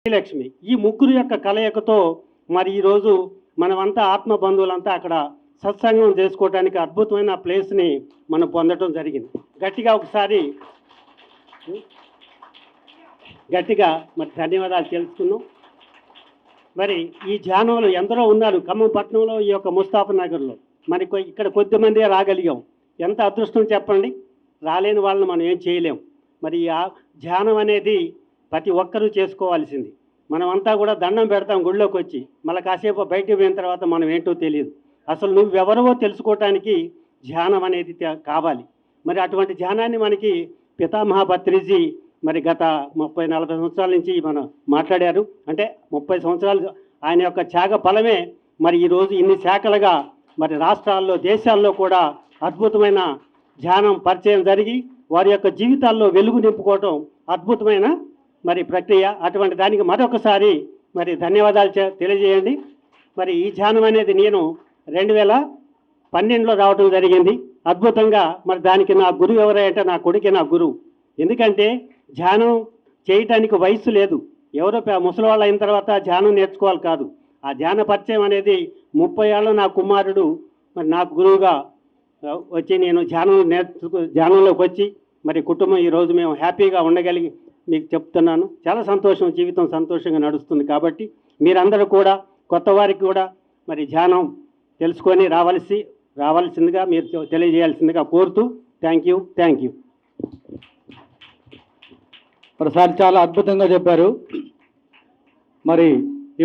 లక్ష్మి ఈ ముగ్గురు యొక్క కలయికతో మరి ఈరోజు మనమంతా ఆత్మ బంధువులంతా అక్కడ సత్సంగం చేసుకోవడానికి అద్భుతమైన ప్లేస్ని మనం పొందడం జరిగింది. గట్టిగా మరి ధన్యవాదాలు తెలుసుకున్నాం. మరి ఈ ధ్యానంలో ఎందరో ఉన్నారు ఖమ్మం పట్టణంలో, ఈ యొక్క ముస్తాఫా నగర్లో. మరి ఇక్కడ కొద్దిమందే రాగలిగాం. ఎంత అదృష్టం చెప్పండి. రాలేని వాళ్ళని మనం ఏం చేయలేం. మరి ఆ ధ్యానం అనేది ప్రతి ఒక్కరూ చేసుకోవాల్సింది. మనమంతా కూడా దండం పెడతాం గుళ్ళోకి వచ్చి, మళ్ళీ కాసేపు బయటకు పోయిన తర్వాత మనం ఏంటో తెలియదు. అసలు నువ్వెవరవో తెలుసుకోవటానికి ధ్యానం అనేది కావాలి. మరి అటువంటి ధ్యానాన్ని మనకి పితామహ పత్రిజీ మరి గత 30-40 సంవత్సరాల నుంచి మనం మాట్లాడారు. అంటే 30 సంవత్సరాలు ఆయన యొక్క త్యాగ ఫలమే మరి ఈరోజు ఇన్ని శాఖలుగా మరి రాష్ట్రాల్లో, దేశాల్లో కూడా అద్భుతమైన ధ్యానం పరిచయం జరిగి వారి యొక్క జీవితాల్లో వెలుగు నింపుకోవటం అద్భుతమైన మరి ప్రక్రియ. అటువంటి దానికి మరొకసారి మరి ధన్యవాదాలు తెలియజేయండి. మరి ఈ ధ్యానం అనేది నేను 2012లో రావటం జరిగింది. అద్భుతంగా మరి దానికి నా గురువు ఎవరంటే నా కొడుకే నా గురువు. ఎందుకంటే ధ్యానం చేయటానికి వయసు లేదు. ఎవరో ముసలివాళ్ళు అయిన తర్వాత ధ్యానం నేర్చుకోవాలి కాదు. ఆ ధ్యాన పరిచయం అనేది 30 ఏళ్ళ నా కుమారుడు మరి నాకు గురువుగా వచ్చి నేను ధ్యానంలోకి వచ్చి మరి కుటుంబం ఈరోజు మేము హ్యాపీగా ఉండగలిగి మీకు చెప్తున్నాను. చాలా సంతోషం, జీవితం సంతోషంగా నడుస్తుంది. కాబట్టి మీరందరూ కూడా కొత్త వారికి కూడా మరి ధ్యానం తెలుసుకొని రావాల్సిందిగా మీరు తెలియజేయాల్సిందిగా కోరుతూ థ్యాంక్ యూ. మరి సార్ చాలా అద్భుతంగా చెప్పారు. మరి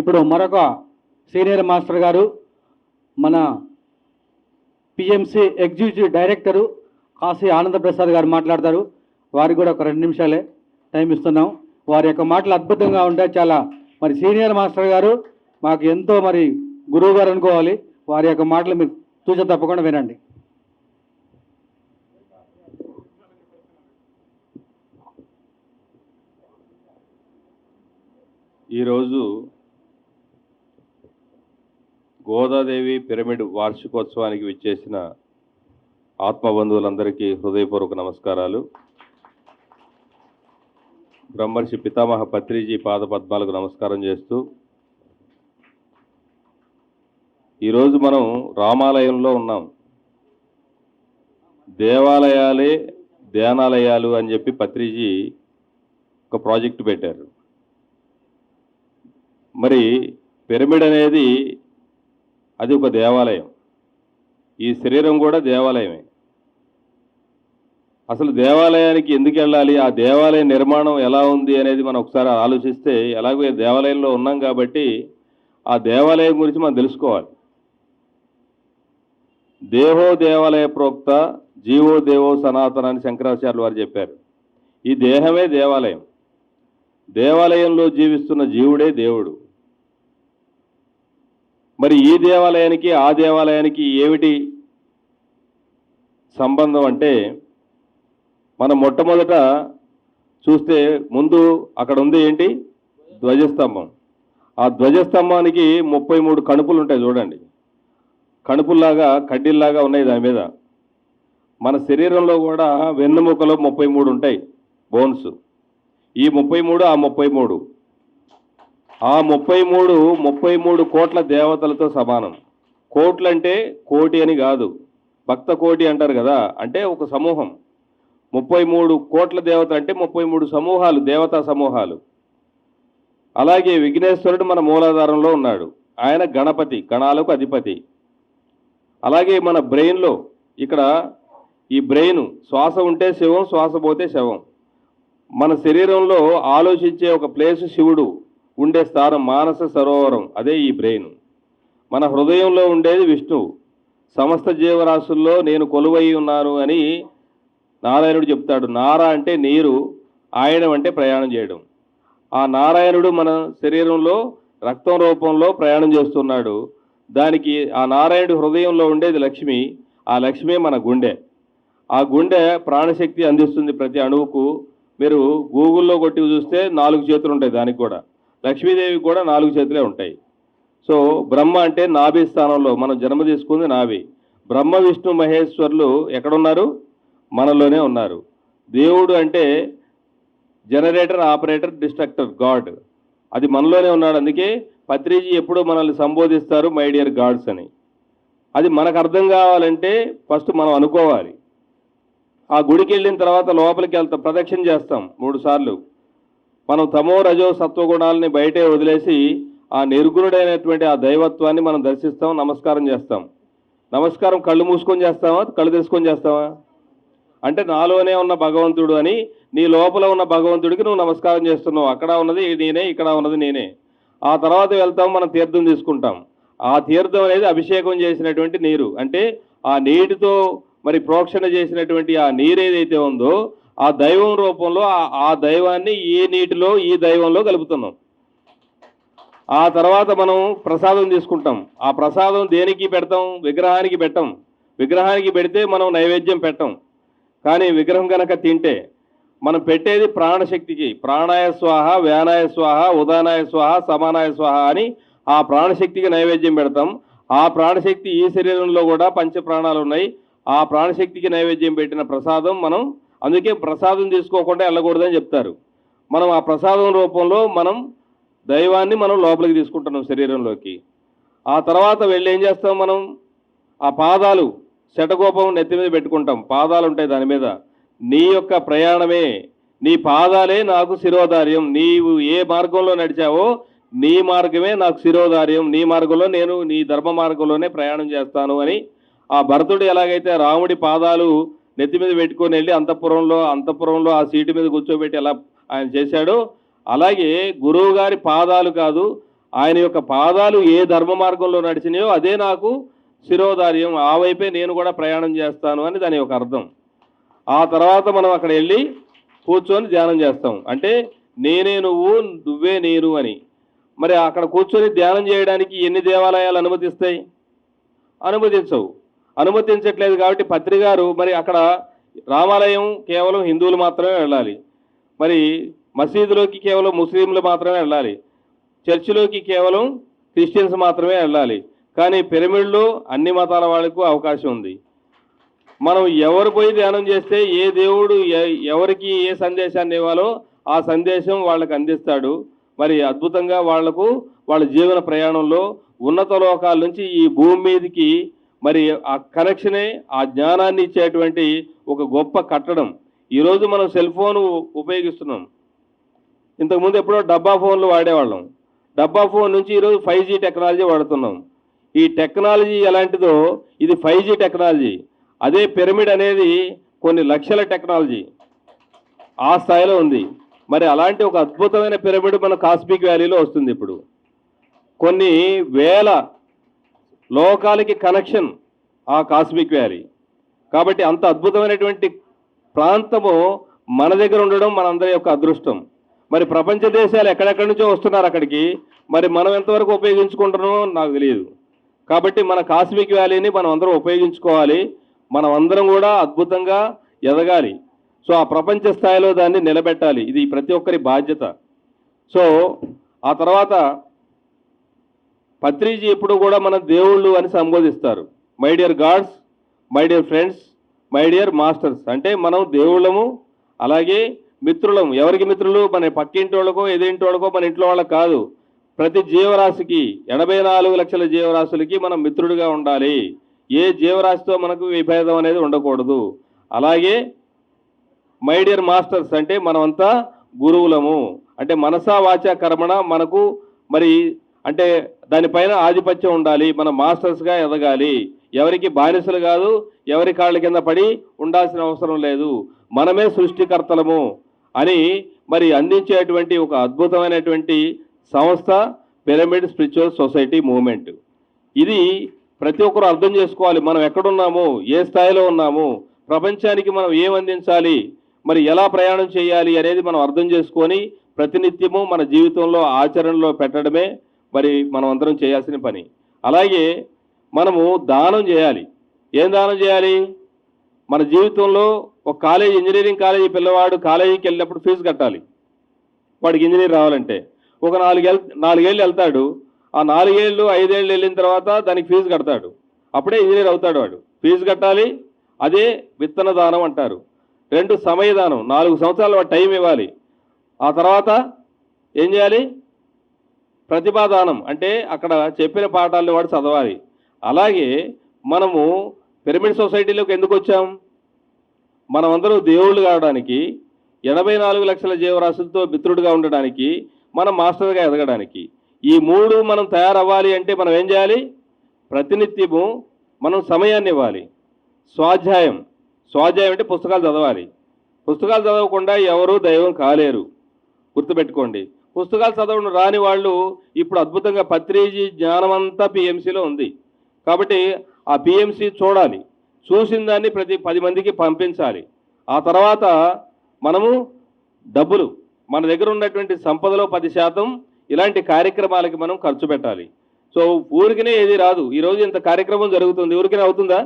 ఇప్పుడు మరొక సీనియర్ మాస్టర్ గారు, మన PMC executive director Kashi Anand Prasad గారు మాట్లాడతారు. వారికి కూడా ఒక 2 నిమిషాలే టైం ఇస్తున్నాం. వారి యొక్క మాటలు అద్భుతంగా ఉంటాయి. చాలా మరి సీనియర్ మాస్టర్ గారు మాకు ఎంతో మరి గురువు గారు అనుకోవాలి. వారి యొక్క మాటలు మీరు తూచ తప్పకుండా వినండి. ఈరోజు గోదాదేవి పిరమిడ్ వార్షికోత్సవానికి విచ్చేసిన ఆత్మబంధువులందరికీ హృదయపూర్వక నమస్కారాలు. బ్రహ్మర్షి పితామహ పత్రిజీ పాదపద్మాలకు నమస్కారం చేస్తూ, ఈరోజు మనం రామాలయంలో ఉన్నాం. దేవాలయాలే ధ్యానాలయాలు అని చెప్పి పత్రిజీ ఒక ప్రాజెక్టు పెట్టారు. మరి పిరమిడ్ అనేది అది ఒక దేవాలయం. ఈ శరీరం కూడా దేవాలయమే. అసలు దేవాలయానికి ఎందుకు వెళ్ళాలి, ఆ దేవాలయ నిర్మాణం ఎలా ఉంది అనేది మనం ఒకసారి ఆలోచిస్తే, ఎలాగో దేవాలయంలో ఉన్నాం కాబట్టి ఆ దేవాలయం గురించి మనం తెలుసుకోవాలి. దేహో దేవాలయ ప్రోక్త జీవో దేవో సనాతన అని శంకరాచార్యులు వారు చెప్పారు. ఈ దేహమే దేవాలయం. దేవాలయంలో జీవిస్తున్న జీవుడే దేవుడు. మరి ఈ దేవాలయానికి ఆ దేవాలయానికి ఏమిటి సంబంధం అంటే, మనం మొట్టమొదట చూస్తే ముందు అక్కడ ఉంది ఏంటి, ధ్వజస్తంభం. ఆ ధ్వజస్తంభానికి 33 కణుపులు ఉంటాయి చూడండి. కణుపుల్లాగా కడ్డీల్లాగా ఉన్నాయి దాని మీద. మన శరీరంలో కూడా వెన్నుముకలో 33 ఉంటాయి బోన్స్. ఈ 33 ఆ 33 కోట్ల దేవతలతో సమానం. కోట్లంటే కోటి అని కాదు, భక్త కోటి అంటారు కదా, అంటే ఒక సమూహం. 33 కోట్ల దేవత అంటే 33 సమూహాలు, దేవతా సమూహాలు. అలాగే విఘ్నేశ్వరుడు మన మూలాధారంలో ఉన్నాడు. ఆయన గణపతి, గణాలకు అధిపతి. అలాగే మన బ్రెయిన్లో, ఇక్కడ ఈ బ్రెయిన్ శ్వాస ఉంటే శివం, శ్వాస పోతే శవం. మన శరీరంలో ఆలోచించే ఒక ప్లేసు శివుడు ఉండే స్థానం మానస సరోవరం, అదే ఈ బ్రెయిన్. మన హృదయంలో ఉండేది విష్ణువు. సమస్త జీవరాశుల్లో నేను కొలువై ఉన్నాను అని నారాయణుడు చెప్తాడు. నార అంటే నీరు, ఆయనం అంటే ప్రయాణం చేయడం. ఆ నారాయణుడు మన శరీరంలో రక్తం రూపంలో ప్రయాణం చేస్తున్నాడు. దానికి ఆ నారాయణుడి హృదయంలో ఉండేది లక్ష్మి. ఆ లక్ష్మి మన గుండె. ఆ గుండె ప్రాణశక్తి అందిస్తుంది ప్రతి అణువుకు. మీరు గూగుల్లో కొట్టి చూస్తే 4 చేతులు ఉంటాయి దానికి కూడా. లక్ష్మీదేవికి కూడా 4 చేతులే ఉంటాయి. సో బ్రహ్మ అంటే నాభి స్థానంలో మనం జన్మ తీసుకుంది నాభి. బ్రహ్మ విష్ణు మహేశ్వరులు ఎక్కడున్నారు, మనలోనే ఉన్నారు. దేవుడు అంటే జనరేటర్, ఆపరేటర్, డిస్ట్రక్టర్, గాడ్. అది మనలోనే ఉన్నాడు. అందుకే పత్రిజీ ఎప్పుడూ మనల్ని సంబోధిస్తారు మై డియర్ గాడ్స్ అని. అది మనకు అర్థం కావాలంటే ఫస్ట్ మనం అనుకోవాలి. ఆ గుడికి వెళ్ళిన తర్వాత లోపలికి వెళ్తాం, ప్రదక్షిణ చేస్తాం 3 సార్లు. మనం తమో రజో సత్వగుణాలని బయటే వదిలేసి ఆ నిర్గుణుడైనటువంటి ఆ దైవత్వాన్ని మనం దర్శిస్తాం, నమస్కారం చేస్తాం. నమస్కారం కళ్ళు మూసుకొని చేస్తావా, కళ్ళు తెరుచుకొని చేస్తావా? అంటే నాలోనే ఉన్న భగవంతుడు అని, నీ లోపల ఉన్న భగవంతుడికి నువ్వు నమస్కారం చేస్తున్నావు. అక్కడ ఉన్నది నేనే, ఇక్కడ ఉన్నది నేనే. ఆ తర్వాత వెళ్తాం, మనం తీర్థం తీసుకుంటాం. ఆ తీర్థం అనేది అభిషేకం చేసినటువంటి నీరు. అంటే ఆ నీటితో మరి ప్రోక్షణ చేసినటువంటి ఆ నీరు ఏదైతే ఉందో ఆ దైవం రూపంలో ఆ దైవాన్ని ఈ నీటిలో ఈ దైవంలో కలుపుతున్నాం. ఆ తర్వాత మనం ప్రసాదం తీసుకుంటాం. ఆ ప్రసాదం దేనికి పెడతాం? విగ్రహానికి పెట్టం. విగ్రహానికి పెడితే మనం నైవేద్యం పెట్టం. కానీ విగ్రహం కనుక తింటే మనం పెట్టేది ప్రాణశక్తికి. ప్రాణాయ స్వాహ, వ్యానాయ స్వాహ, ఉదానాయ స్వాహ, సమానాయ స్వాహ అని ఆ ప్రాణశక్తికి నైవేద్యం పెడతాం. ఆ ప్రాణశక్తి ఈ శరీరంలో కూడా పంచప్రాణాలు ఉన్నాయి. ఆ ప్రాణశక్తికి నైవేద్యం పెట్టిన ప్రసాదం మనం, అందుకే ప్రసాదం తీసుకోకుండా వెళ్ళకూడదని చెప్తారు. మనం ఆ ప్రసాదం రూపంలో మనం దైవాన్ని మనం లోపలికి తీసుకుంటున్నాం శరీరంలోకి. ఆ తర్వాత వెళ్ళి ఏం చేస్తాం? మనం ఆ పాదాలు శటకోపం నెత్తి మీద పెట్టుకుంటాం. పాదాలు ఉంటాయి దాని మీద. నీ యొక్క ప్రయాణమే, నీ పాదాలే నాకు శిరోధార్యం. నీవు ఏ మార్గంలో నడిచావో నీ మార్గమే నాకు శిరోధార్యం. నీ మార్గంలో నేను నీ ధర్మ మార్గంలోనే ప్రయాణం చేస్తాను అని ఆ భరతుడు ఎలాగైతే రాముడి పాదాలు నెత్తి మీద పెట్టుకొని వెళ్ళి అంతఃపురంలో ఆ సీటు మీద కూర్చోబెట్టి ఎలా ఆయన చేశాడో, అలాగే గురువు గారి పాదాలు కాదు, ఆయన యొక్క పాదాలు ఏ ధర్మ మార్గంలో నడిచినాయో అదే నాకు శిరోధార్యం. ఆ వైపే నేను కూడా ప్రయాణం చేస్తాను అని దాని యొక్క అర్థం. ఆ తర్వాత మనం అక్కడ వెళ్ళి కూర్చొని ధ్యానం చేస్తాం. అంటే నేనే నువ్వు, నువ్వే నేను అని. మరి అక్కడ కూర్చొని ధ్యానం చేయడానికి ఎన్ని దేవాలయాలు అనుమతిస్తాయి? అనుమతించవు. అనుమతించట్లేదు కాబట్టి పత్రిగారు మరి అక్కడ రామాలయం కేవలం హిందువులు మాత్రమే వెళ్ళాలి, మరి మసీదులోకి కేవలం ముస్లింలు మాత్రమే వెళ్ళాలి, చర్చిలోకి కేవలం క్రిస్టియన్స్ మాత్రమే వెళ్ళాలి. కానీ పిరమిడ్లో అన్ని మతాల వాళ్ళకు అవకాశం ఉంది. మనం ఎవరు పోయి ధ్యానం చేస్తే ఏ దేవుడు ఎవరికి ఏ సందేశాన్ని ఇవ్వాలో ఆ సందేశం వాళ్ళకి అందిస్తాడు. మరి అద్భుతంగా వాళ్లకు వాళ్ళ జీవన ప్రయాణంలో ఉన్నత లోకాల నుంచి ఈ భూమి మీదకి మరి ఆ కనెక్షనే ఆ జ్ఞానాన్ని ఇచ్చేటువంటి ఒక గొప్ప కట్టడం. ఈరోజు మనం సెల్ ఫోన్ ఉపయోగిస్తున్నాం. ఇంతకుముందు ఎప్పుడో డబ్బా ఫోన్లు వాడేవాళ్ళం. డబ్బా ఫోన్ నుంచి ఈరోజు 5G టెక్నాలజీ వాడుతున్నాం. ఈ టెక్నాలజీ ఎలాంటిదో ఇది 5G టెక్నాలజీ. అదే పిరమిడ్ అనేది కొన్ని లక్షల టెక్నాలజీ ఆ స్థాయిలో ఉంది. మరి అలాంటి ఒక అద్భుతమైన పిరమిడ్ మన కాస్మిక్ వ్యాలీలో వస్తుంది. ఇప్పుడు కొన్ని వేల లోకాలకి కనెక్షన్ ఆ కాస్మిక్ వ్యాలీ. కాబట్టి అంత అద్భుతమైనటువంటి ప్రాంతము మన దగ్గర ఉండడం మనందరి యొక్క అదృష్టం. మరి ప్రపంచ దేశాలు ఎక్కడెక్కడి నుంచో వస్తున్నారు అక్కడికి. మరి మనం ఎంతవరకు ఉపయోగించుకుంటున్నామో నాకు తెలియదు. కాబట్టి మన కాస్మిక్ వ్యాలీని మనం అందరం ఉపయోగించుకోవాలి. మనం అందరం కూడా అద్భుతంగా ఎదగాలి. సో ఆ ప్రపంచ స్థాయిలో దాన్ని నిలబెట్టాలి. ఇది ప్రతి ఒక్కరి బాధ్యత. సో ఆ తర్వాత పత్రిజీ ఎప్పుడు కూడా మన దేవుళ్ళు అని సంబోధిస్తారు. My dear gods, my dear friends, my dear masters. అంటే మనం దేవుళ్ళము, అలాగే మిత్రులము. ఎవరికి మిత్రులు? మన పక్కింటి వాళ్ళకో ఎదురింటి వాళ్ళకో మన ఇంట్లో వాళ్ళకి కాదు. ప్రతి జీవరాశికి 84 లక్షల జీవరాశులకి మనం మిత్రుడిగా ఉండాలి. ఏ జీవరాశితో మనకు విభేదం అనేది ఉండకూడదు. అలాగే మై డియర్ మాస్టర్స్ అంటే మనమంతా గురువులము. అంటే మనసా వాచా కర్మణ మనకు మరి అంటే దానిపైన ఆధిపత్యం ఉండాలి. మన మాస్టర్స్గా ఎదగాలి. ఎవరికి బానిసలు కాదు, ఎవరి కాళ్ళ కింద పడి ఉండాల్సిన అవసరం లేదు. మనమే సృష్టికర్తలము అని మరి అందించేటువంటి ఒక అద్భుతమైనటువంటి సంస్థ పిరమిడ్ స్పిరిచువల్ సొసైటీ మూవ్మెంట్. ఇది ప్రతి ఒక్కరు అర్థం చేసుకోవాలి. మనం ఎక్కడున్నాము, ఏ స్థాయిలో ఉన్నాము, ప్రపంచానికి మనం ఏం అందించాలి, మరి ఎలా ప్రయాణం చేయాలి అనేది మనం అర్థం చేసుకొని ప్రతినిత్యము మన జీవితంలో ఆచరణలో పెట్టడమే మరి మనం అందరం చేయాల్సిన పని. అలాగే మనము దానం చేయాలి. ఏం దానం చేయాలి? మన జీవితంలో ఒక ఇంజనీరింగ్ కాలేజీ పిల్లవాడు కాలేజీకి వెళ్ళినప్పుడు ఫీజు కట్టాలి. వాడికి ఇంజనీర్ రావాలంటే ఒక 4 ఏళ్ళు వెళ్తాడు. ఆ 4 ఏళ్ళు 5 ఏళ్ళు వెళ్ళిన తర్వాత దానికి ఫీజు కడతాడు. అప్పుడే ఇంజనీర్ అవుతాడు వాడు. ఫీజు కట్టాలి. అదే విత్తన దానం అంటారు. 2 సమయదానం. 4 సంవత్సరాలు వాడు టైం ఇవ్వాలి. ఆ తర్వాత ఏం చేయాలి? ప్రతిభాదానం అంటే అక్కడ చెప్పిన పాఠాలను వాడు చదవాలి. అలాగే మనము పిరమిడ్ సొసైటీలోకి ఎందుకు వచ్చాం? మనమందరూ దేవుళ్ళు కావడానికి, 84 లక్షల జీవరాశులతో మిత్రుడిగా ఉండడానికి, మనం మాస్టర్గా ఎదగడానికి. ఈ మూడు మనం తయారవ్వాలి అంటే మనం ఏం చేయాలి? ప్రతినిత్యము మనం సమయాన్ని ఇవ్వాలి. స్వాధ్యాయం అంటే పుస్తకాలు చదవాలి. పుస్తకాలు చదవకుండా ఎవరూ దైవం కాలేరు, గుర్తుపెట్టుకోండి. పుస్తకాలు చదవడం రాని వాళ్ళు ఇప్పుడు అద్భుతంగా పత్రిజీ జ్ఞానమంతా పిఎంసిలో ఉంది. కాబట్టి ఆ పిఎంసి చూడాలి, చూసిన దాన్ని ప్రతి 10 మందికి పంపించాలి. ఆ తర్వాత మనము డబ్బులు, మన దగ్గర ఉన్నటువంటి సంపదలో 10% ఇలాంటి కార్యక్రమాలకి మనం ఖర్చు పెట్టాలి. సో ఊరికినే ఏది రాదు. ఈరోజు ఇంత కార్యక్రమం జరుగుతుంది, ఊరికినే అవుతుందా?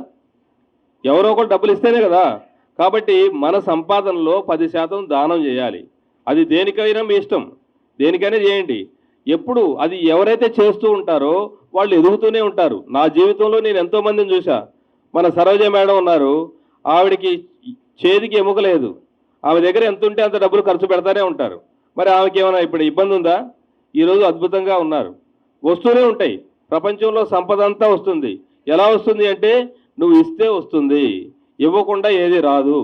ఎవరో ఒకరు డబ్బులు ఇస్తేనే కదా. కాబట్టి మన సంపాదనలో 10% దానం చేయాలి. అది దేనికైనా మీ ఇష్టం, దేనికైనా చేయండి. ఎప్పుడు అది ఎవరైతే చేస్తూ ఉంటారో వాళ్ళు ఎదుగుతూనే ఉంటారు. నా జీవితంలో నేను ఎంతోమందిని చూసా. మన సరోజ మేడం ఉన్నారు, ఆవిడికి చేతికి ఎముక లేదు, ఆమె దగ్గర ఎంత ఉంటే అంత డబ్బులు ఖర్చు పెడతానే ఉంటారు. మరి ఆమెకి ఏమైనా ఇప్పుడు ఇబ్బంది ఉందా? ఈరోజు అద్భుతంగా ఉన్నారు. వస్తూనే ఉంటాయి. ప్రపంచంలో సంపద అంతా వస్తుంది. ఎలా వస్తుంది అంటే నువ్వు ఇస్తే వస్తుంది, ఇవ్వకుండా ఏది రాదు.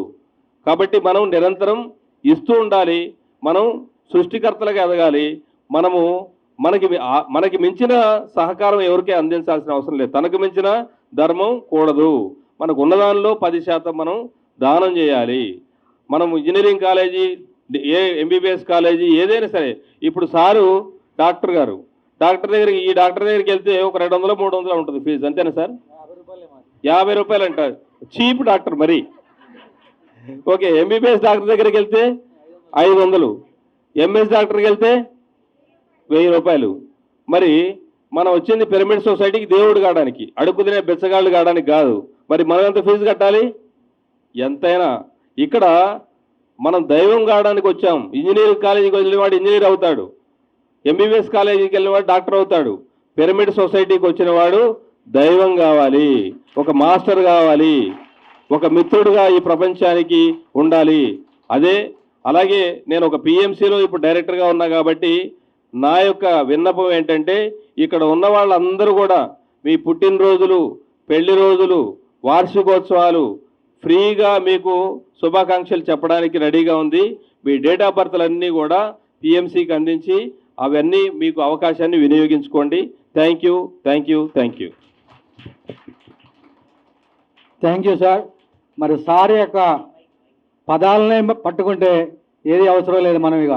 కాబట్టి మనం నిరంతరం ఇస్తూ ఉండాలి. మనం సృష్టికర్తలుగా ఎదగాలి. మనము మనకి మించిన సహకారం ఎవరికీ అందించాల్సిన అవసరం లేదు. తనకు మించిన ధర్మం కూడదు. మనకు ఉన్నదానిలో 10% మనం దానం చేయాలి. మనం ఇంజనీరింగ్ కాలేజీ, ఎంబీబీఎస్ కాలేజీ ఏదైనా సరే, ఇప్పుడు సారు డాక్టర్ గారు, ఈ డాక్టర్ దగ్గరికి వెళ్తే ఒక 200 300 ఉంటుంది ఫీజు, అంతేనా సార్? 50 రూపాయలు అంట, చీప్ డాక్టర్ మరి. ఓకే, ఎంబీబీఎస్ డాక్టర్ దగ్గరికి వెళ్తే 500, ఎంఎస్ డాక్టర్కి వెళ్తే 1000 రూపాయలు. మరి మనం వచ్చింది పిరమిడ్ సొసైటీకి దేవుడు కావడానికి, అడుగు తినే బెచ్చగాళ్ళు కావడానికి కాదు. మరి మనం ఎంత ఫీజు కట్టాలి? ఎంతైనా. ఇక్కడ మనం దైవం కావడానికి వచ్చాం. ఇంజనీరింగ్ కాలేజీకి వెళ్ళినవాడు ఇంజనీర్ అవుతాడు, ఎంబీబీఎస్ కాలేజీకి వెళ్ళినవాడు డాక్టర్ అవుతాడు. పిరమిడ్ సొసైటీకి వచ్చిన వాడు దైవం కావాలి, ఒక మాస్టర్ కావాలి, ఒక మిత్రుడుగా ఈ ప్రపంచానికి ఉండాలి. అలాగే నేను ఒక పిఎంసిలో ఇప్పుడు డైరెక్టర్గా ఉన్నా కాబట్టి నా యొక్క విన్నపం ఏంటంటే, ఇక్కడ ఉన్న వాళ్ళందరూ కూడా మీ పుట్టినరోజులు, పెళ్లి రోజులు, వార్షికోత్సవాలు ఫ్రీగా మీకు శుభాకాంక్షలు చెప్పడానికి రెడీగా ఉంది. మీ డేట్ ఆఫ్ బర్త్లన్నీ కూడా పిఎంసికి అందించి అవన్నీ మీకు అవకాశాన్ని వినియోగించుకోండి. Thank you, thank you, thank you. Thank you sir. మరి సార్ యొక్క పదాలనే పట్టుకుంటే ఏది అవసరం లేదు. మనం ఇక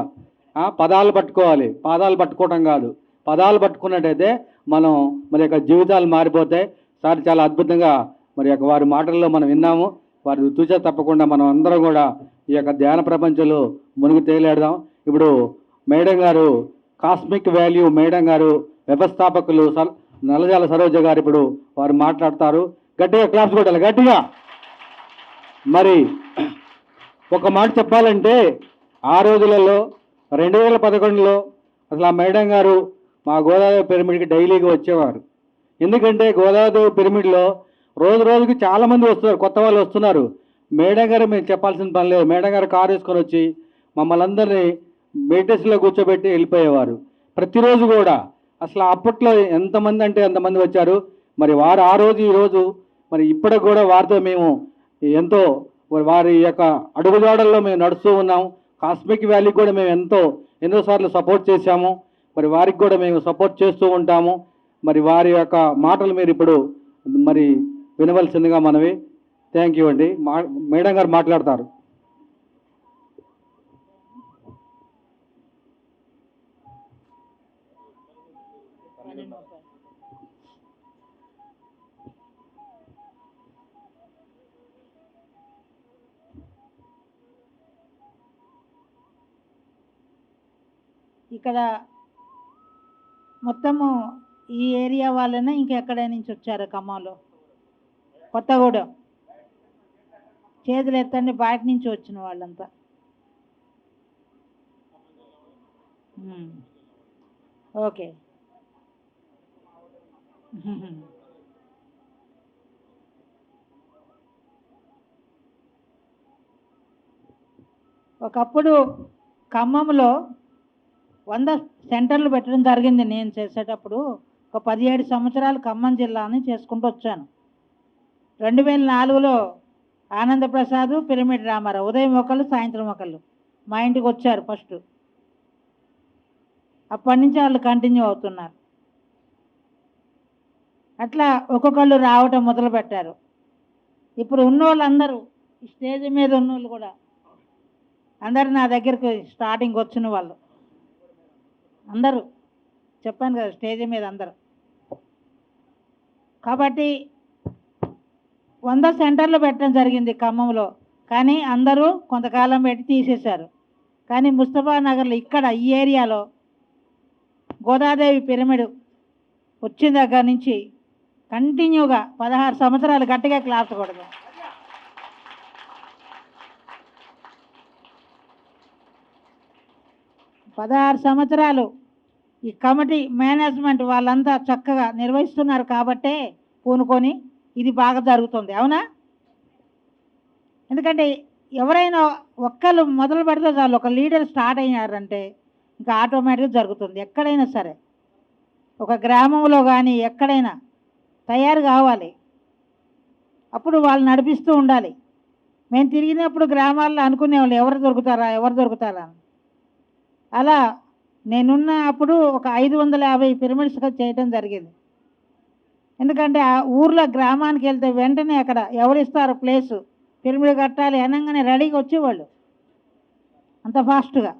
పదాలు పట్టుకోవాలి, పాదాలు పట్టుకోవటం కాదు. పదాలు పట్టుకున్నట్టయితే మనం మరి యొక్క జీవితాలు మారిపోతాయి. సార్ చాలా అద్భుతంగా మరి యొక్క వారి మాటల్లో మనం విన్నాము. వారి తూచా తప్పకుండా మనం అందరం కూడా ఈ యొక్క ధ్యాన ప్రపంచంలో మునిగి తేలాడదాం. ఇప్పుడు మేడం గారు, కాస్మిక్ వాల్యూ మేడం గారు, వ్యవస్థాపకులు నల్లజాల సరోజ గారు ఇప్పుడు వారు మాట్లాడతారు. గట్టిగా క్లాప్స్ కొట్టాలి, గట్టిగా. మరి ఒక మాట చెప్పాలంటే, ఆ రోజులలో 2011లో అసలు ఆ మేడం గారు మా గోదావరి పిరమిడ్కి డైలీగా వచ్చేవారు. ఎందుకంటే గోదావరి పిరమిడ్లో రోజు రోజుకి చాలామంది వస్తున్నారు, కొత్త వాళ్ళు వస్తున్నారు. మేడం గారు మేము చెప్పాల్సిన పని లేదు. మేడం గారు కారు వేసుకొని వచ్చి మమ్మల్ని అందరినీ మెడిటేషన్లో కూర్చోబెట్టి వెళ్ళిపోయేవారు. ప్రతిరోజు కూడా అసలు అప్పట్లో ఎంతమంది అంటే ఎంతమంది వచ్చారు. మరి వారు ఆ రోజు ఈ రోజు మరి ఇప్పటికి కూడా వారితో మేము ఎంతో వారి యొక్క అడుగుజాడల్లో మేము నడుస్తూ ఉన్నాం. కాస్మిక్ వ్యాలీకి కూడా మేము ఎన్నోసార్లు సపోర్ట్ చేశాము. మరి వారికి కూడా మేము సపోర్ట్ చేస్తూ ఉంటాము. మరి వారి యొక్క మాటలు మీరు ఇప్పుడు మరి వినవలసిందిగా మనవి. థ్యాంక్ యూ అండి. మేడం గారు మాట్లాడతారు. ఇక్కడ మొత్తము ఈ ఏరియా వాళ్ళనే ఇంకెక్కడ నుంచి వచ్చారు? ఖమ్మంలో, కొత్తగూడెం. చేతులు ఎత్తండి, బయట నుంచి వచ్చిన వాళ్ళంతా. ఓకే. ఒకప్పుడు ఖమ్మంలో 100 సెంటర్లు పెట్టడం జరిగింది. నేను చేసేటప్పుడు ఒక 17 సంవత్సరాలు ఖమ్మం జిల్లాని చేసుకుంటూ వచ్చాను. 2004లో ఆనందప్రసాద్, పిరమిడ్ రామారావు ఉదయం ఒకళ్ళు సాయంత్రం ఒకళ్ళు మా ఇంటికి వచ్చారు ఫస్ట్. అప్పటి నుంచి వాళ్ళు కంటిన్యూ అవుతున్నారు. అట్లా ఒక్కొక్కళ్ళు రావటం మొదలుపెట్టారు. ఇప్పుడు ఉన్నోళ్ళందరూ ఈ స్టేజ్ మీద ఉన్నోళ్ళు కూడా అందరు నా దగ్గరికి స్టార్టింగ్ వచ్చిన వాళ్ళు అందరూ చెప్పాను కదా, స్టేజ్ మీద అందరూ. కాబట్టి 100 సెంటర్లు పెట్టడం జరిగింది ఖమ్మంలో. కానీ అందరూ కొంతకాలం పెట్టి తీసేశారు. కానీ ముస్తఫా నగర్లో ఇక్కడ ఈ ఏరియాలో గోదాదేవి పిరమిడ్ వచ్చిన దగ్గర నుంచి కంటిన్యూగా 16 సంవత్సరాలు గట్టిగా క్లాప్స్ కొడదాం. 16 సంవత్సరాలు ఈ కమిటీ మేనేజ్మెంట్ వాళ్ళంతా చక్కగా నిర్వహిస్తున్నారు కాబట్టే పూనుకొని ఇది బాగా జరుగుతుంది. అవునా? ఎందుకంటే ఎవరైనా ఒక్కళ్ళు మొదలు పెడితే చాలు, ఒక లీడర్ స్టార్ట్ అయ్యారంటే ఇంకా ఆటోమేటిక్గా జరుగుతుంది. ఎక్కడైనా సరే ఒక గ్రామంలో కానీ ఎక్కడైనా తయారు కావాలి. అప్పుడు వాళ్ళు నడిపిస్తూ ఉండాలి. మేము తిరిగినప్పుడు గ్రామాల్లో అనుకునేవాళ్ళు ఎవరు దొరుకుతారా అని. అలా నేనున్న అప్పుడు ఒక 550 పిరమిడ్స్గా చేయటం జరిగింది. ఎందుకంటే ఆ ఊర్లో గ్రామానికి వెళ్తే వెంటనే అక్కడ ఎవరిస్తారు ప్లేసు పిరమిడ్ కట్టాలి అనగానే రెడీగా వచ్చేవాళ్ళు అంత ఫాస్ట్గా.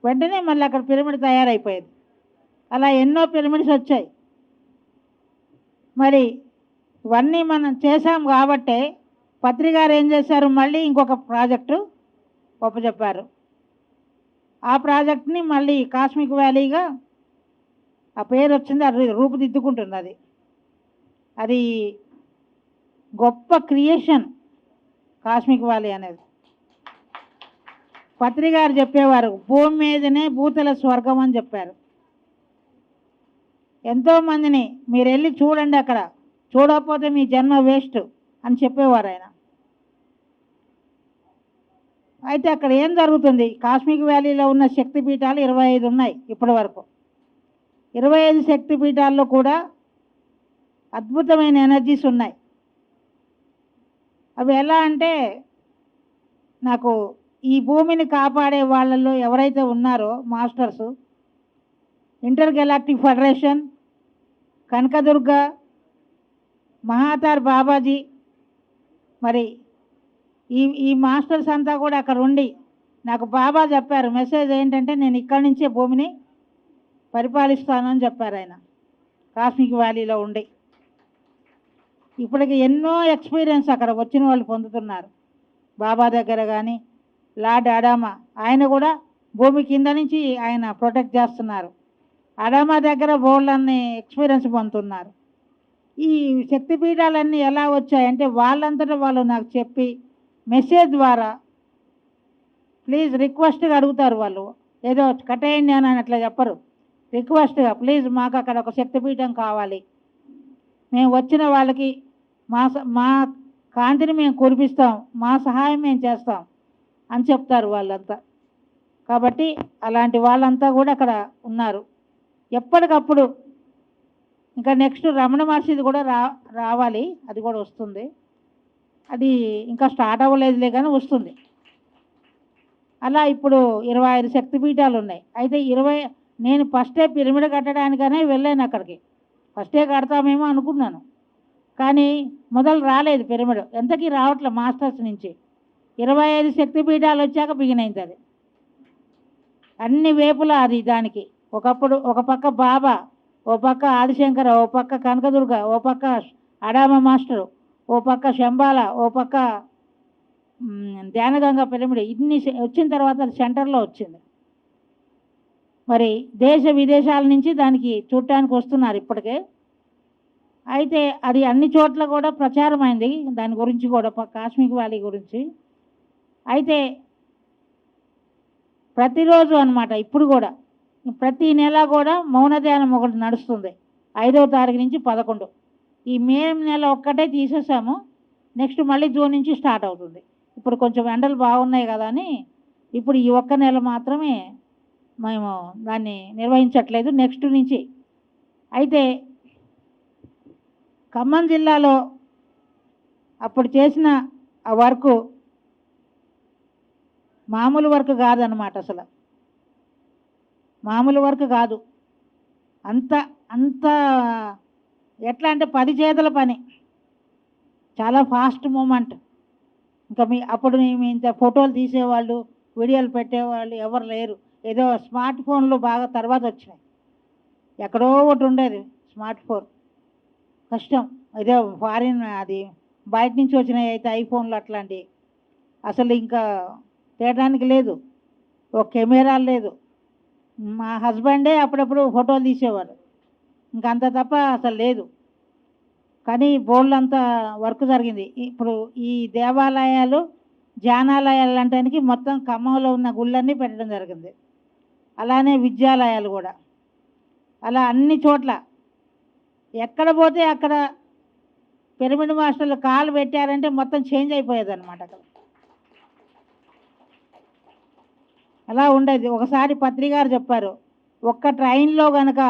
వెంటనే మళ్ళీ అక్కడ పిరమిడ్ తయారైపోయేది. అలా ఎన్నో పిరమిడ్స్ వచ్చాయి. మరి ఇవన్నీ మనం చేశాం కాబట్టే పత్రికారు ఏం చేశారు, మళ్ళీ ఇంకొక ప్రాజెక్టు ఒప్పచెప్పారు. ఆ ప్రాజెక్ట్ని మళ్ళీ కాస్మిక్ వ్యాలీగా ఆ పేరు వచ్చింది, అది రూపుదిద్దుకుంటుంది. అది గొప్ప క్రియేషన్ కాస్మిక్ వ్యాలీ అనేది. పత్రికారు చెప్పేవారు భూమి మీదనే భూతల స్వర్గం అని చెప్పారు. ఎంతోమందిని మీరు వెళ్ళి చూడండి, అక్కడ చూడకపోతే మీ జన్మ వేస్ట్ అని చెప్పేవారు ఆయన. అయితే అక్కడ ఏం జరుగుతుంది, కాస్మిక్ వ్యాలీలో ఉన్న శక్తిపీఠాలు 25 ఉన్నాయి ఇప్పటి వరకు. 25 శక్తిపీఠాల్లో కూడా అద్భుతమైన ఎనర్జీస్ ఉన్నాయి. అవి ఎలా అంటే, నాకు ఈ భూమిని కాపాడే వాళ్ళల్లో ఎవరైతే ఉన్నారో masters, intergalactic federation, Kanakadurga, Mahavatar Babaji, మరి ఈ మాస్టర్స్ అంతా కూడా అక్కడ ఉండి నాకు బాబా చెప్పారు మెసేజ్ ఏంటంటే, నేను ఇక్కడి నుంచే భూమిని పరిపాలిస్తాను అని చెప్పారు ఆయన కాస్మిక్ వ్యాలీలో ఉండి. ఇప్పటికి ఎన్నో ఎక్స్పీరియన్స్ అక్కడ వచ్చిన వాళ్ళు పొందుతున్నారు. బాబా దగ్గర కానీ లార్డ్ అడామా, ఆయన కూడా భూమి కింద నుంచి ఆయన ప్రొటెక్ట్ చేస్తున్నారు. అడామా దగ్గర బోర్డులన్నీ ఎక్స్పీరియన్స్ పొందుతున్నారు. ఈ శక్తిపీఠాలన్నీ ఎలా వచ్చాయంటే వాళ్ళంతటా వాళ్ళు నాకు చెప్పి మెసేజ్ ద్వారా ప్లీజ్ రిక్వెస్ట్గా అడుగుతారు. వాళ్ళు ఏదో కట్టేయండి అని అట్లా చెప్పరు, రిక్వెస్ట్గా ప్లీజ్ మాకు అక్కడ ఒక శక్తిపీఠం కావాలి, మేము వచ్చిన వాళ్ళకి మా కాంతిని మేము కురిపిస్తాం, మా సహాయం మేము చేస్తాం అని చెప్తారు వాళ్ళంతా. కాబట్టి అలాంటి వాళ్ళంతా కూడా అక్కడ ఉన్నారు ఎప్పటికప్పుడు. ఇంకా నెక్స్ట్ రమణ మహర్షిది కూడా రావాలి, అది కూడా వస్తుంది. అది ఇంకా స్టార్ట్ అవ్వలేదులే కానీ వస్తుంది. అలా ఇప్పుడు 25 శక్తిపీఠాలు ఉన్నాయి. అయితే నేను ఫస్టే పిరమిడ్ కట్టడానికనే వెళ్ళాను అక్కడికి. ఫస్టే కడతామేమో అనుకున్నాను, కానీ మొదలు రాలేదు పిరమిడ్. ఎంతకీ రావట్లే మాస్టర్స్ నుంచి. 25 శక్తిపీఠాలు వచ్చాక బిగినైంది అది. అన్ని వేపులా అది దానికి. ఒకప్పుడు ఒక పక్క బాబా, ఓ పక్క ఆదిశంకర, ఓ పక్క కనకదుర్గ, ఓ పక్క అడామ మాస్టరు, ఓ పక్క శంబాల, ఓ పక్క ధ్యానగంగా పిరమిడ్. ఇన్ని వచ్చిన తర్వాత అది సెంటర్లో వచ్చింది. మరి దేశ విదేశాల నుంచి దానికి చూడటానికి వస్తున్నారు ఇప్పటికే. అయితే అది అన్ని చోట్ల కూడా ప్రచారం అయింది దాని గురించి కూడా, కాస్మిక్ వ్యాలీ గురించి. అయితే ప్రతిరోజు అన్నమాట ఇప్పుడు కూడా ప్రతి నెల కూడా మౌన ధ్యానం ఒకటి నడుస్తుంది 5వ తారీఖు నుంచి 11. ఈ మే నెల ఒక్కటే తీసేసాము, నెక్స్ట్ మళ్ళీ జూన్ నుంచి స్టార్ట్ అవుతుంది. ఇప్పుడు కొంచెం ఎండలు బాగున్నాయి కదా అని ఇప్పుడు ఈ ఒక్క నెల మాత్రమే మేము దాన్ని నిర్వహించట్లేదు నెక్స్ట్ నుంచి. అయితే ఖమ్మం జిల్లాలో అప్పుడు చేసిన ఆ వర్క్ మామూలు వర్క్ కాదన్నమాట. అసలు మామూలు వర్క్ కాదు. అంత అంత ఎట్లా అంటే 10 చేతుల పని, చాలా ఫాస్ట్ మూమెంట్. ఇంకా అప్పుడు మీ ఇంత ఫోటోలు తీసేవాళ్ళు, వీడియోలు పెట్టేవాళ్ళు ఎవరు లేరు. ఏదో స్మార్ట్ ఫోన్లు బాగా తర్వాత వచ్చినాయి. ఎక్కడో ఒకటి ఉండేది స్మార్ట్ ఫోన్, కష్టం. ఏదో ఫారిన్, అది బయట నుంచి వచ్చినాయి అయితే ఐఫోన్లు అట్లాంటివి. అసలు ఇంకా తేయడానికి లేదు, ఒక కెమెరా లేదు. మా హస్బెండే అప్పుడప్పుడు ఫోటోలు తీసేవారు, ఇంకంత తప్ప అసలు లేదు. కానీ బోల్డ్ అంత వర్క్ జరిగింది. ఇప్పుడు ఈ దేవాలయాలు, ధ్యానాలయాలు అంటానికి మొత్తం ఖమ్మంలో ఉన్న గుళ్ళన్నీ పెట్టడం జరిగింది. అలానే విద్యాలయాలు కూడా అలా అన్ని చోట్ల ఎక్కడ పోతే అక్కడ పిరమిడ్ మాస్టర్లు కాలు పెట్టారంటే మొత్తం చేంజ్ అయిపోయేది అనమాట. అక్కడ అలా ఉండేది. ఒకసారి పత్రికారు చెప్పారు, ఒక్క ట్రైన్లో కనుక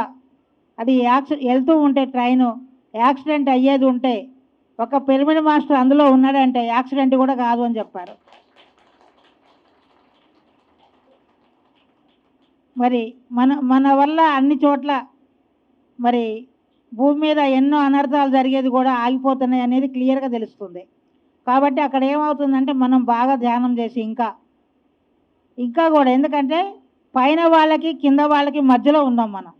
అది వెళ్తూ ఉంటే ట్రైను యాక్సిడెంట్ అయ్యేది ఉంటే ఒక పిరమిడ్ మాస్టర్ అందులో ఉన్నాడంటే యాక్సిడెంట్ కూడా కాదు అని చెప్పారు. మరి మన వల్ల అన్ని చోట్ల మరి భూమి మీద ఎన్నో అనర్థాలు జరిగేది కూడా ఆగిపోతున్నాయి అనేది క్లియర్గా తెలుస్తుంది. కాబట్టి అక్కడ ఏమవుతుందంటే మనం బాగా ధ్యానం చేసి ఇంకా కూడా, ఎందుకంటే పైన వాళ్ళకి కింద వాళ్ళకి మధ్యలో ఉన్నాం మనం.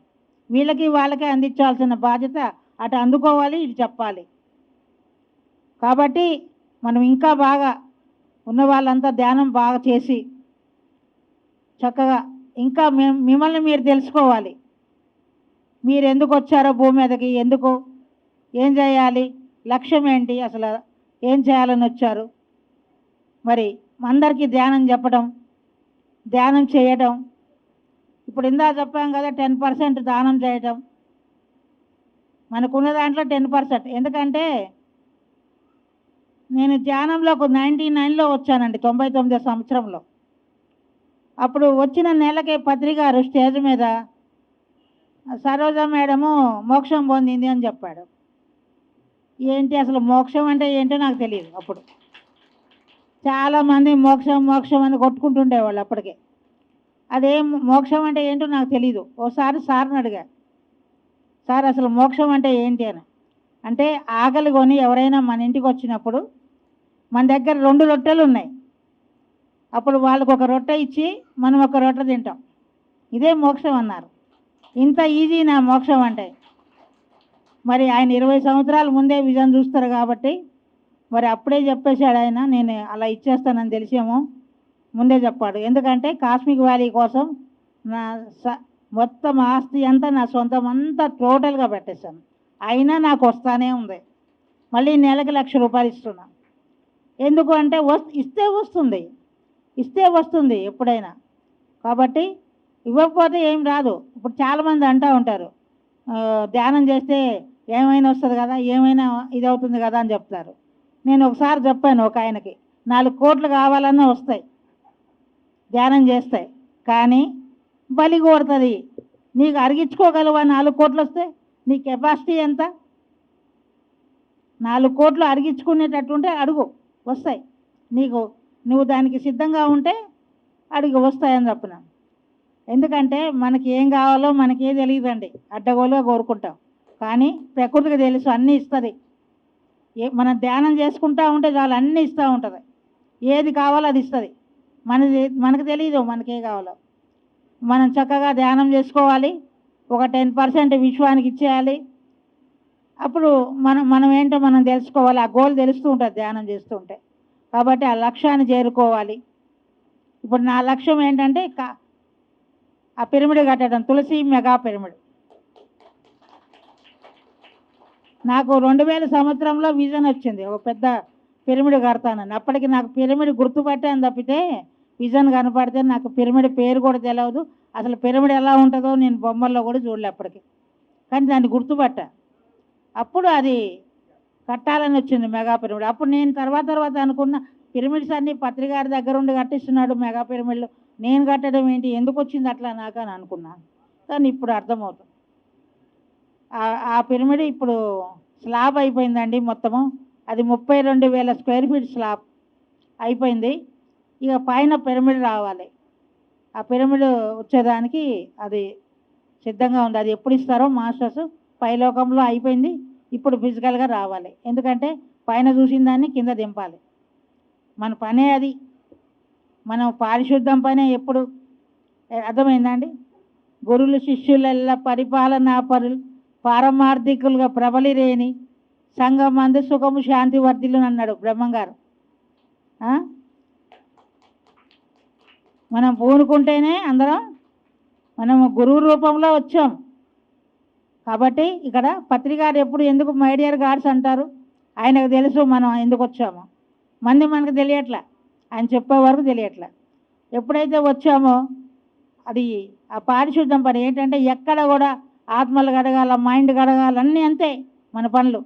వీళ్ళకి వాళ్ళకి అందించాల్సిన బాధ్యత అటు అందుకోవాలి, ఇటు చెప్పాలి. కాబట్టి మనం ఇంకా బాగా ఉన్న వాళ్ళంతా ధ్యానం బాగా చేసి చక్కగా ఇంకా మిమ్మల్ని మీరు తెలుసుకోవాలి. మీరు ఎందుకు వచ్చారో భూమి మీదకి, ఎందుకు, ఏం చేయాలి, లక్ష్యం ఏంటి, అసలు ఏం చేయాలని వచ్చారు. మరి అందరికీ ధ్యానం చెప్పడం, ధ్యానం చేయడం. ఇప్పుడు ఇందా చెప్పాం కదా 10% దానం చేయటం. మనకున్న దాంట్లో 10%. ఎందుకంటే నేను ధ్యానంలో 99లో వచ్చానండి, 99 సంవత్సరంలో. అప్పుడు వచ్చిన నెలకే పత్రికారు స్టేజ్ మీద సరోజ మేడము మోక్షం పొందింది అని చెప్పాడు. ఏంటి అసలు మోక్షం అంటే ఏంటో నాకు తెలియదు. అప్పుడు చాలామంది మోక్షం మోక్షం అని కొట్టుకుంటుండేవాళ్ళు అప్పటికే. అదేం మోక్షం అంటే ఏంటో నాకు తెలీదు. ఓసారి సార్ని అడిగా, సార్ అసలు మోక్షం అంటే ఏంటి అని. అంటే ఆకలి కొని ఎవరైనా మన ఇంటికి వచ్చినప్పుడు మన దగ్గర 2 రొట్టెలు ఉన్నాయి, అప్పుడు వాళ్ళకు ఒక రొట్టె ఇచ్చి మనం ఒక రొట్టె తింటాం, ఇదే మోక్షం అన్నారు. ఇంత ఈజీ నా మోక్షం అంటే. మరి ఆయన 20 సంవత్సరాల ముందే విజన్ చూస్తారు కాబట్టి మరి అప్పుడే చెప్పేశాడు ఆయన, నేను అలా ఇచ్చేస్తానని తెలిసేమో ముందే చెప్పాడు. ఎందుకంటే కాస్మిక్ వ్యాలీ కోసం నా మొత్తం ఆస్తి అంతా, నా సొంతం అంతా టోటల్గా పెట్టేశాను. అయినా నాకు వస్తానే ఉంది. మళ్ళీ నెలకి ₹1,00,000 ఇస్తున్నా. ఎందుకు అంటే ఇస్తే వస్తుంది ఎప్పుడైనా. కాబట్టి ఇవ్వకపోతే ఏం రాదు. ఇప్పుడు చాలామంది అంటూ ఉంటారు, ధ్యానం చేస్తే ఏమైనా వస్తుంది కదా, ఏమైనా ఇది అవుతుంది కదా అని చెప్తారు. నేను ఒకసారి చెప్పాను ఒక ఆయనకి, 4 కోట్లు కావాలన్నా వస్తాయి ధ్యానం చేస్తాయి, కానీ బలి కొడుతుంది. నీకు అరిగించుకోగలవా 4 కోట్లు వస్తే? నీ కెపాసిటీ ఎంత? 4 కోట్లు అరిగించుకునేటట్టు ఉంటే అడుగు, వస్తాయి. నువ్వు దానికి సిద్ధంగా ఉంటే అడిగి వస్తాయని చెప్పిన. ఎందుకంటే మనకి ఏం కావాలో మనకే తెలియదండి, అడ్డగోలుగా కోరుకుంటాం. కానీ ప్రకృతికి తెలుసు, అన్నీ ఇస్తుంది. మనం ధ్యానం చేసుకుంటూ ఉంటే చాలు, అన్నీ ఇస్తూ ఉంటుంది. ఏది కావాలో అది ఇస్తుంది. మనకు తెలియదు మనకే కావాలో. మనం చక్కగా ధ్యానం చేసుకోవాలి, ఒక 10% విశ్వానికి ఇచ్చేయాలి. అప్పుడు మనం ఏంటో మనం తెలుసుకోవాలి, ఆ గోల్ తెలుస్తూ ఉంటుంది ధ్యానం చేస్తూ ఉంటే. కాబట్టి ఆ లక్ష్యాన్ని చేరుకోవాలి. ఇప్పుడు నా లక్ష్యం ఏంటంటే ఆ పిరమిడ్ కట్టడం, తులసి మెగా పిరమిడ్. నాకు 2000 సంవత్సరంలో విజన్ వచ్చింది, ఒక పెద్ద పిరమిడ్ కడతానని. అప్పటికి నాకు పిరమిడ్ గుర్తుపట్టాను తప్పితే విజన్ కనపడితే నాకు పిరమిడ్ పేరు కూడా తెలియదు. అసలు పిరమిడ్ ఎలా ఉంటుందో నేను బొమ్మల్లో కూడా చూడలే అప్పటికి. కానీ దాన్ని గుర్తుపట్టా. అప్పుడు అది కట్టాలని వచ్చింది మెగా పిరమిడ్. అప్పుడు నేను తర్వాత అనుకున్న పిరమిడ్స్ అన్నీ పత్రికారి దగ్గర ఉండి కట్టిస్తున్నాడు మెగా పిరమిడ్లు, నేను కట్టడం ఏంటి, ఎందుకు వచ్చింది అట్లా నాకు అని అనుకున్నాను. కానీ ఇప్పుడు అర్థమవుతుంది. ఆ పిరమిడ్ ఇప్పుడు స్లాబ్ అయిపోయిందండి మొత్తము. అది 32,000 స్క్వేర్ ఫీట్ స్లాబ్ అయిపోయింది. ఇక పైన పిరమిడ్ రావాలి. ఆ పిరమిడ్ వచ్చేదానికి అది సిద్ధంగా ఉంది. అది ఎప్పుడు ఇస్తారో మాస్టర్స్, పైలోకంలో అయిపోయింది, ఇప్పుడు ఫిజికల్గా రావాలి. ఎందుకంటే పైన చూసిన దాన్ని కింద దింపాలి. మన పనే అది. మనం పారిశుద్ధం పనే ఎప్పుడు. అర్థమైందండి? గురులు శిష్యులెల్ల పరిపాలనా పరులు పారమార్థికులుగా ప్రబలిరేని సంఘం మందు సుఖము శాంతి వర్ధిల్లు అన్నాడు బ్రహ్మంగారు. మనం పూనుకుంటేనే అందరం మనము గురువు రూపంలో వచ్చాం. కాబట్టి ఇక్కడ పత్రికారు ఎప్పుడు ఎందుకు మై డియర్ గాడ్స్ అంటారు, ఆయనకు తెలుసు మనం ఎందుకు వచ్చామో. మనకు తెలియట్లే, ఆయన చెప్పే వరకు తెలియట్లే. ఎప్పుడైతే వచ్చామో అది ఆ పారిశుద్ధం పని ఏంటంటే ఎక్కడ కూడా ఆత్మలు కడగాల, మైండ్ కడగాల, అన్నీ అంతే మన పనులు.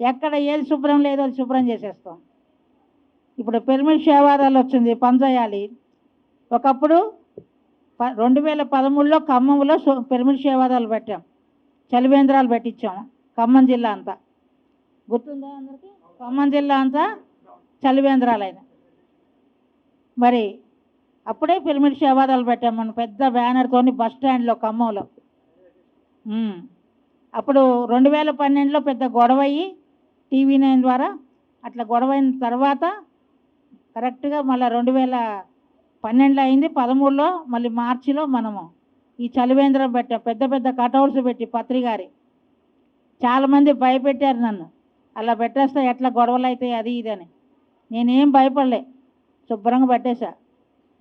ఎక్కడ ఏది శుభ్రం లేదో అది శుభ్రం చేసేస్తాం. ఇప్పుడు పిరమిడ్ సేవాదాలు వచ్చింది, పని చేయాలి. ఒకప్పుడు 2013లో ఖమ్మంలో పిరమిడ్ సేవాదాలు పెట్టాం, చలివేంద్రాలు పెట్టించాము. ఖమ్మం జిల్లా అంతా గుర్తుందా అందరికీ? ఖమ్మం జిల్లా అంతా చలివేంద్రాలైన. మరి అప్పుడే పిరమిడ్ సేవాదాలు పెట్టాం మనం పెద్ద బ్యానర్తోని బస్ స్టాండ్లో ఖమ్మంలో. అప్పుడు 2012లో పెద్ద గొడవ అయ్యి TV9 ద్వారా అట్లా గొడవ అయిన తర్వాత కరెక్ట్గా మళ్ళీ 2012 అయింది. 13లో మళ్ళీ మార్చిలో మనము ఈ చలివేంద్రం పెట్టాం, పెద్ద పెద్ద కటౌట్స్ పెట్టి పత్రికారి. చాలామంది భయపెట్టారు నన్ను, అలా పెట్టేస్తే ఎట్లా గొడవలు అవుతాయి అది ఇది అని. నేనేం భయపడలే, శుభ్రంగా పెట్టేశా.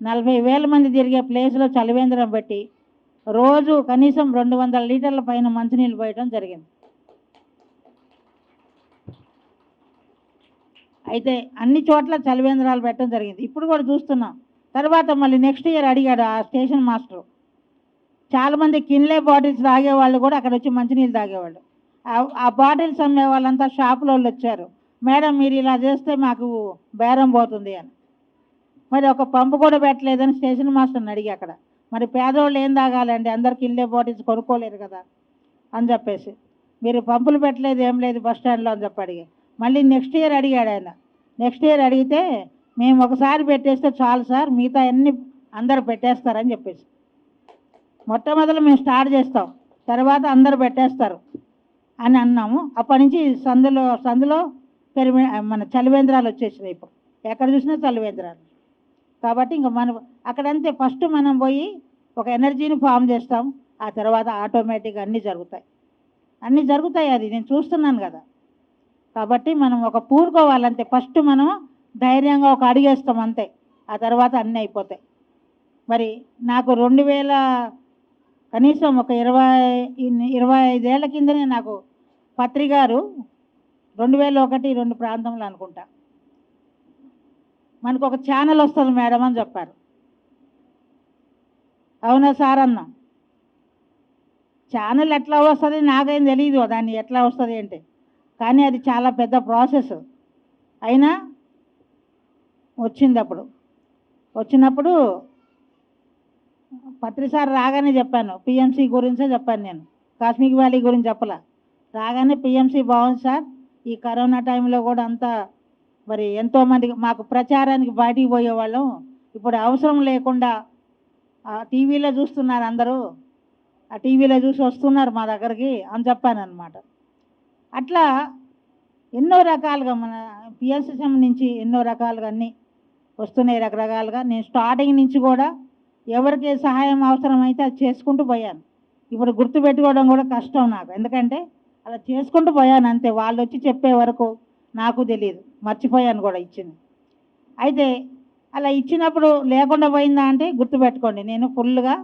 40,000 మంది తిరిగే ప్లేస్లో చలివేంద్రం పెట్టి రోజు కనీసం 200 లీటర్ల పైన మంచినీళ్ళు పోయటం జరిగింది. అయితే అన్ని చోట్ల చలివేంద్రాలు పెట్టడం జరిగింది. ఇప్పుడు కూడా చూస్తున్నాం. తర్వాత మళ్ళీ నెక్స్ట్ ఇయర్ అడిగాడు ఆ స్టేషన్ మాస్టరు, చాలామంది కిన్లే బాటిల్స్ తాగేవాళ్ళు కూడా అక్కడ వచ్చి మంచినీళ్ళు తాగేవాళ్ళు. ఆ బాటిల్స్ అమ్మే వాళ్ళంతా షాపుల వాళ్ళు వచ్చారు, మేడం మీరు ఇలా చేస్తే మాకు బేరం పోతుంది అని. మరి ఒక పంపు కూడా పెట్టలేదని స్టేషన్ మాస్టర్ని అడిగి అక్కడ, మరి పేదవాళ్ళు ఏం తాగాలండి, అందరు కిన్లే బాటిల్స్ కొనుక్కోలేరు కదా అని చెప్పేసి, మీరు పంపులు పెట్టలేదు ఏం లేదు బస్ స్టాండ్లో అని చెప్పి అడిగి మళ్ళీ నెక్స్ట్ ఇయర్ అడిగాడు ఆయన. నెక్స్ట్ ఇయర్ అడిగితే మేము ఒకసారి పెట్టేస్తే చాలు సార్, మిగతా అన్ని అందరు పెట్టేస్తారని చెప్పేసి. మొట్టమొదలు మేము స్టార్ట్ చేస్తాం, తర్వాత అందరు పెట్టేస్తారు అని అన్నాము. అప్పటి నుంచి సందులో మన చలివేంద్రాలు వచ్చేసినాయి. ఇప్పుడు ఎక్కడ చూసినా చలివేంద్రాలు. కాబట్టి ఇంకా మనం అక్కడంతే ఫస్ట్ మనం పోయి ఒక ఎనర్జీని ఫామ్ చేస్తాం, ఆ తర్వాత ఆటోమేటిక్గా అన్నీ జరుగుతాయి. అది నేను చూస్తున్నాను కదా. కాబట్టి మనం ఒక పూనుకోవాలంతే. ఫస్ట్ మనం ధైర్యంగా ఒక అడిగేస్తాం అంతే, ఆ తర్వాత అన్నీ అయిపోతాయి. మరి నాకు 2000 కనీసం ఒక 25 ఏళ్ల కిందనే నాకు పత్రికారు 2001-2 ప్రాంతంలో అనుకుంటా మనకు ఒక ఛానల్ వస్తుంది మేడం అని చెప్పారు. అవునా సార్ అన్నాం. ఛానల్ ఎట్లా వస్తుంది నాకేం తెలియదు, దాన్ని ఎట్లా వస్తుంది అంటే, కానీ అది చాలా పెద్ద ప్రాసెస్. అయినా వచ్చింది. వచ్చినప్పుడు పత్రిసారి రాగానే చెప్పాను, పిఎంసి గురించే చెప్పాను నేను, కాస్మిక్ వ్యాలీ గురించి చెప్పలా. రాగానే పిఎంసి బాగుంది సార్, ఈ కరోనా టైంలో కూడా అంతా మరి ఎంతోమంది మాకు ప్రచారానికి బయటికి పోయేవాళ్ళం, ఇప్పుడు అవసరం లేకుండా టీవీలో చూస్తున్నారు అందరూ, ఆ టీవీలో చూసి వస్తున్నారు మా దగ్గరికి అని చెప్పాను అనమాట. అట్లా ఎన్నో రకాలుగా మన పిఎస్ఎస్ఎం నుంచి ఎన్నో రకాలుగా అన్నీ వస్తున్నాయి రకరకాలుగా. నేను స్టార్టింగ్ నుంచి కూడా ఎవరికి సహాయం అవసరమైతే అది చేసుకుంటూ పోయాను. ఇప్పుడు గుర్తుపెట్టుకోవడం కూడా కష్టం నాకు, ఎందుకంటే అలా చేసుకుంటూ పోయాను అంతే. వాళ్ళు వచ్చి చెప్పే వరకు నాకు తెలియదు, మర్చిపోయాను కూడా ఇచ్చింది. అయితే అలా ఇచ్చినప్పుడు లేకుండా పోయిందా అంటే గుర్తుపెట్టుకోండి, నేను ఫుల్గా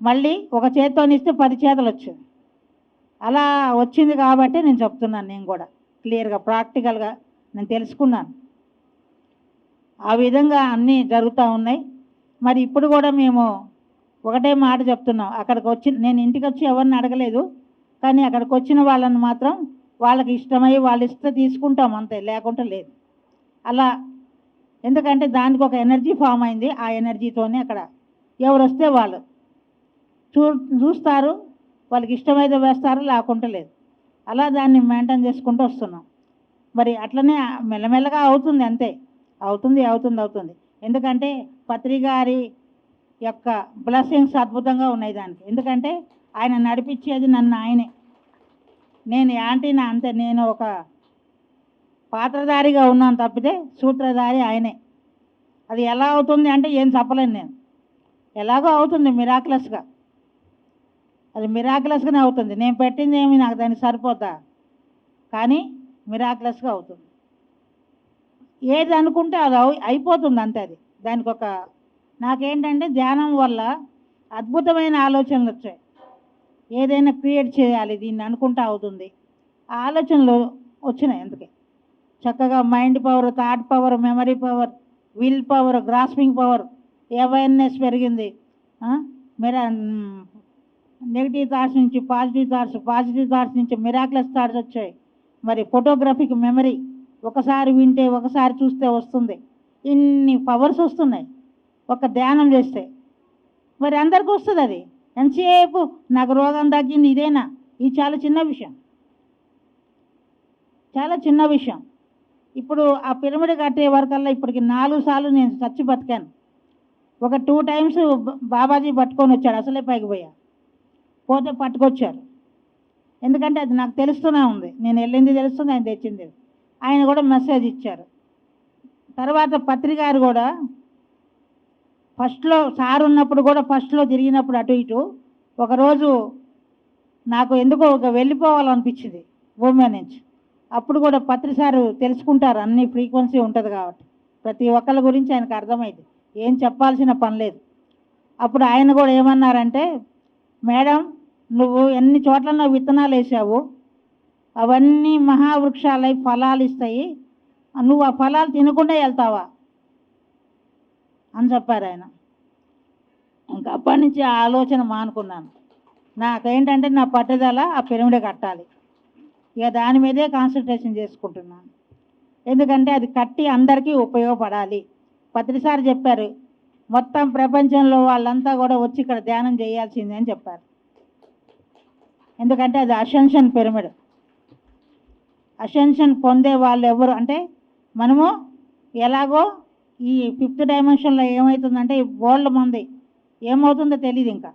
మళ్ళీ ఒక చేతితో ఇస్తే 10 చేతులు వచ్చింది. అలా వచ్చింది కాబట్టి నేను చెప్తున్నాను, నేను కూడా క్లియర్గా ప్రాక్టికల్గా నేను తెలుసుకున్నాను. ఆ విధంగా అన్నీ జరుగుతూ ఉన్నాయి. మరి ఇప్పుడు కూడా మేము ఒకటే మాట చెప్తున్నాం, నేను ఇంటికి వచ్చి ఎవరిని అడగలేదు, కానీ అక్కడికి వచ్చిన వాళ్ళని మాత్రం వాళ్ళకి ఇష్టమై వాళ్ళు ఇస్తే తీసుకుంటాం అంతే, లేకుంటే లేదు. అలా ఎందుకంటే దానికి ఒక ఎనర్జీ ఫామ్ అయింది. ఆ ఎనర్జీతోనే అక్కడ ఎవరు వస్తే వాళ్ళు చూస్తారు, వాళ్ళకి ఇష్టమైతే వేస్తారు, లేకుంటే లేదు. అలా దాన్ని మెయింటైన్ చేసుకుంటూ వస్తున్నాం. మరి అట్లనే మెల్లమెల్లగా అవుతుంది, అంతే. అవుతుంది. ఎందుకంటే పత్రి గారి యొక్క బ్లెస్సింగ్స్ అద్భుతంగా ఉన్నాయి దానికి. ఎందుకంటే ఆయన నడిపించేది నన్ను ఆయనే. నేను యాంటీనా అంతే, నేను ఒక పాత్రధారిగా ఉన్నాను తప్పితే సూత్రధారి ఆయనే. అది ఎలా అవుతుంది అంటే ఏం చెప్పలేను నేను. ఎలాగో అవుతుంది మిరాక్లస్గా, అది మిరాక్లస్గానే అవుతుంది. నేను పెట్టింది ఏమి నాకు దానికి సరిపోతా, కానీ మిరాక్లస్గా అవుతుంది. ఏది అనుకుంటే అది అయిపోతుంది అంతే. అది దానికి ఒక నాకేంటంటే ధ్యానం వల్ల అద్భుతమైన ఆలోచనలు వచ్చాయి. ఏదైనా క్రియేట్ చేయాలి దీన్ని అనుకుంటా అవుతుంది. ఆ ఆలోచనలు వచ్చినాయి. అందుకే చక్కగా mind power, thought power, memory power, will power, grasping power, awareness పెరిగింది. నెగిటివ్ థాట్స్ నుంచి పాజిటివ్ థాట్స్ నుంచి మిరాక్లస్ థాట్స్ వచ్చాయి. మరి ఫోటోగ్రఫిక్ మెమరీ, ఒకసారి వింటే ఒకసారి చూస్తే వస్తుంది. ఇన్ని పవర్స్ వస్తున్నాయి ఒక ధ్యానం చేస్తే. మరి అందరికీ వస్తుంది అది. ఎంతసేపు నాకు రోగం తగ్గింది ఇదేనా? ఇది చాలా చిన్న విషయం. ఇప్పుడు ఆ పిరమిడ్ కట్టే వరకల్లా ఇప్పటికి 4 సార్లు నేను చచ్చి బతికాను. ఒక 2 టైమ్స్ బాబాజీ పట్టుకొని వచ్చాడు, అసలే పైకి పోయా, పోతే పట్టుకొచ్చారు. ఎందుకంటే అది నాకు తెలుస్తూనే ఉంది, నేను వెళ్ళింది తెలుస్తుంది, ఆయన తెచ్చింది. ఆయన కూడా మెసేజ్ ఇచ్చారు. తర్వాత పత్రికారు కూడా ఫస్ట్లో సార్ ఉన్నప్పుడు కూడా ఫస్ట్లో తిరిగినప్పుడు అటు ఇటు ఒకరోజు నాకు ఎందుకో ఒక వెళ్ళిపోవాలనిపించింది భూమి నుంచి. అప్పుడు కూడా పత్రిసారు తెలుసుకుంటారు, అన్ని ఫ్రీక్వెన్సీ ఉంటుంది కాబట్టి ప్రతి ఒక్కరి గురించి ఆయనకు అర్థమైంది, ఏం చెప్పాల్సిన పని లేదు. అప్పుడు ఆయన కూడా ఏమన్నారంటే, మేడం నువ్వు ఎన్ని చోట్ల విత్తనాలు వేసావు, అవన్నీ మహావృక్షాలై ఫలాలు ఇస్తాయి, నువ్వు ఆ ఫలాలు తినకుండా వెళ్తావా అని చెప్పారు ఆయన. ఇంకా అప్పటి నుంచి ఆ ఆలోచన మానుకున్నాను. నాకేంటంటే నా పట్టుదల ఆ పిరమిడ్ కట్టాలి, ఇక దాని మీదే కాన్సన్ట్రేషన్ చేసుకుంటున్నాను. ఎందుకంటే అది కట్టి అందరికీ ఉపయోగపడాలి. పత్రిసారి చెప్పారు, మొత్తం ప్రపంచంలో వాళ్ళంతా కూడా వచ్చి ఇక్కడ ధ్యానం చేయాల్సిందే అని చెప్పారు. ఎందుకంటే అది అసెన్షన్ పిరమిడ్. అసెన్షన్ పొందే వాళ్ళు ఎవరు అంటే, మనము ఎలాగో ఈ 5th డైమెన్షన్లో ఏమవుతుందంటే వరల్డ్ మంది ఏమవుతుందో తెలియదు, ఇంకా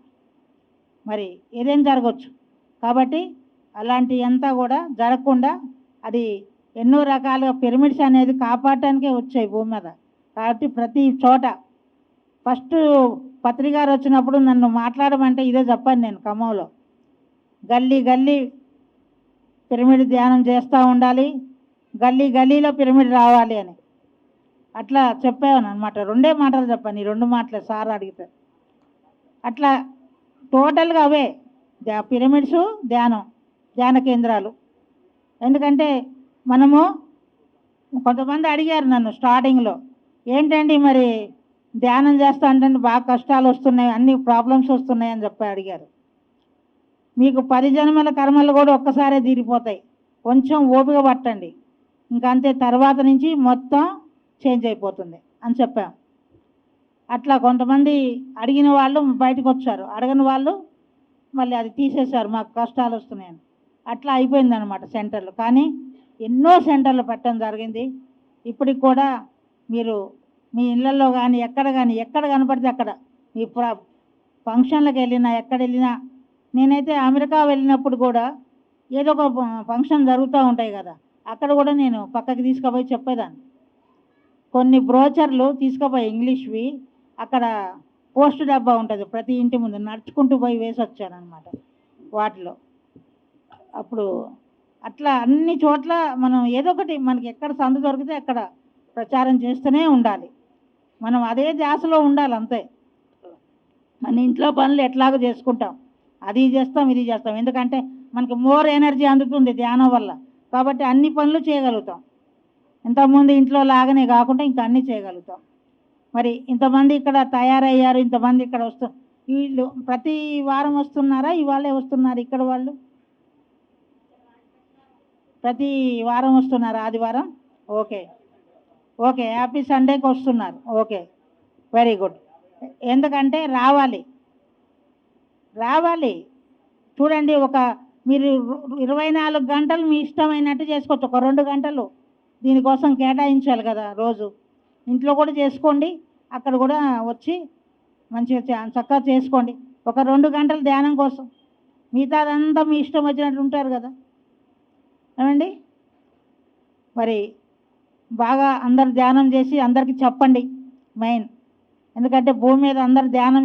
మరి ఏదేం జరగవచ్చు. కాబట్టి అలాంటి అంతా కూడా జరగకుండా అది ఎన్నో రకాలుగా పిరమిడ్స్ అనేది కాపాడటానికే వచ్చాయి భూమి మీద. కాబట్టి ప్రతి చోట ఫస్ట్ పత్రికారు వచ్చినప్పుడు నన్ను మాట్లాడమంటే ఇదే చెప్పాను నేను ఖమ్మంలో, గల్లీ పిరమిడ్ ధ్యానం చేస్తూ ఉండాలి, గల్లీలో పిరమిడ్ రావాలి అని అట్లా చెప్పాను అనమాట. 2 మాటలు చెప్పాను, ఈ 2 మాటలే సార్ అడిగితే. అట్లా టోటల్గా అవే పిరమిడ్స్, ధ్యాన కేంద్రాలు. ఎందుకంటే మనము కొంతమంది అడిగారు నన్ను స్టార్టింగ్లో, ఏంటండి మరి ధ్యానం చేస్తా అంటే బాగా కష్టాలు వస్తున్నాయి, అన్ని ప్రాబ్లమ్స్ వస్తున్నాయి అని చెప్పి అడిగారు. మీకు 10 జన్మల కర్మలు కూడా ఒక్కసారే తీరిపోతాయి, కొంచెం ఓపిక పట్టండి, ఇంకంతే, తర్వాత నుంచి మొత్తం చేంజ్ అయిపోతుంది అని చెప్పాం. అట్లా కొంతమంది అడిగిన వాళ్ళు బయటకు వచ్చారు, అడగని వాళ్ళు మళ్ళీ అది తీసేశారు, మాకు కష్టాలు వస్తున్నాయని. అట్లా అయిపోయిందనమాట సెంటర్లు. కానీ ఎన్నో సెంటర్లు పెట్టడం జరిగింది. ఇప్పటికి కూడా మీరు మీ ఇళ్ళల్లో కానీ ఎక్కడ కనపడితే అక్కడ మీ ఫంక్షన్లకు వెళ్ళినా ఎక్కడ వెళ్ళినా, నేనైతే అమెరికా వెళ్ళినప్పుడు కూడా ఏదో ఒక ఫంక్షన్ జరుగుతూ ఉంటాయి కదా, అక్కడ కూడా నేను పక్కకి తీసుకుపోయి చెప్పేదాన్ని. కొన్ని బ్రోచర్లు తీసుకుపోయి ఇంగ్లీష్వి, అక్కడ పోస్ట్ డబ్బా ఉంటుంది ప్రతి ఇంటి ముందు, నడుచుకుంటూ పోయి వేసి వచ్చానమాట వాటిలో. అప్పుడు అట్లా అన్ని చోట్ల మనం ఏదో ఒకటి మనకి ఎక్కడ సందు దొరికితే అక్కడ ప్రచారం చేస్తూనే ఉండాలి. మనం అదే ధ్యాసలో ఉండాలి అంతే. మన ఇంట్లో పనులు ఎట్లాగో చేసుకుంటాం, అది చేస్తాం ఇది చేస్తాం, ఎందుకంటే మనకి మోర్ ఎనర్జీ అందుతుంది ధ్యానం వల్ల. కాబట్టి అన్ని పనులు చేయగలుగుతాం, ఇంతకుముందు ఇంట్లో లాగానే కాకుండా ఇంకా అన్నీ చేయగలుగుతాం. మరి ఇంతమంది ఇక్కడ తయారయ్యారు, ఇంతమంది ఇక్కడ వీళ్ళు ప్రతి వారం వస్తున్నారా, ఇవాళే వస్తున్నారు ఇక్కడ వాళ్ళు? ప్రతి వారం వస్తున్నారు ఆదివారం? ఓకే. ఓకే, హ్యాపీ సండేకి వస్తున్నారు. Okay, very good. ఎందుకంటే రావాలి రావాలి చూడండి, మీరు 24 గంటలు మీ ఇష్టమైనట్టు చేసుకోవచ్చు. ఒక 2 గంటలు దీనికోసం కేటాయించాలి కదా రోజు. ఇంట్లో కూడా చేసుకోండి, అక్కడ కూడా వచ్చి మంచిగా చక్కగా చేసుకోండి. ఒక 2 గంటలు ధ్యానం కోసం, మిగతాదంతా మీ ఇష్టం వచ్చినట్టు ఉంటారు కదా ఏమండి. మరి బాగా అందరు ధ్యానం చేసి అందరికీ చెప్పండి మెయిన్. ఎందుకంటే భూమి మీద అందరు ధ్యానం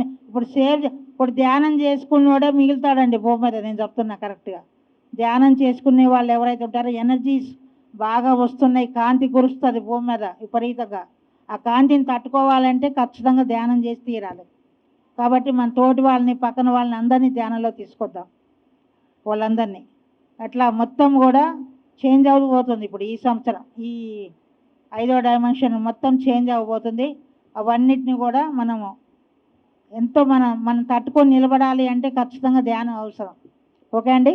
ఇప్పుడు ధ్యానం చేసుకున్నోడే మిగులుతాడండి భూమి మీద. నేను చెప్తున్నా కరెక్ట్గా. ధ్యానం చేసుకునే వాళ్ళు ఎవరైతే ఉంటారో ఎనర్జీస్ బాగా వస్తున్నాయి, కాంతి కురుస్తుంది భూమి మీద విపరీతంగా. ఆ కాంతిని తట్టుకోవాలంటే ఖచ్చితంగా ధ్యానం చేసి తీరాలి. కాబట్టి మన తోటి వాళ్ళని, పక్కన వాళ్ళని అందరినీ ధ్యానంలో తీసుకొద్దాం, వాళ్ళందరినీ. అట్లా మొత్తం కూడా చేంజ్ అవ్వబోతుంది. ఇప్పుడు ఈ సంవత్సరం ఈ 5వ డైమెన్షన్ మొత్తం చేంజ్ అవ్వబోతుంది. అవన్నిటిని కూడా మనము ఎంతో మనం తట్టుకొని నిలబడాలి అంటే ఖచ్చితంగా ధ్యానం అవసరం. ఓకే అండి,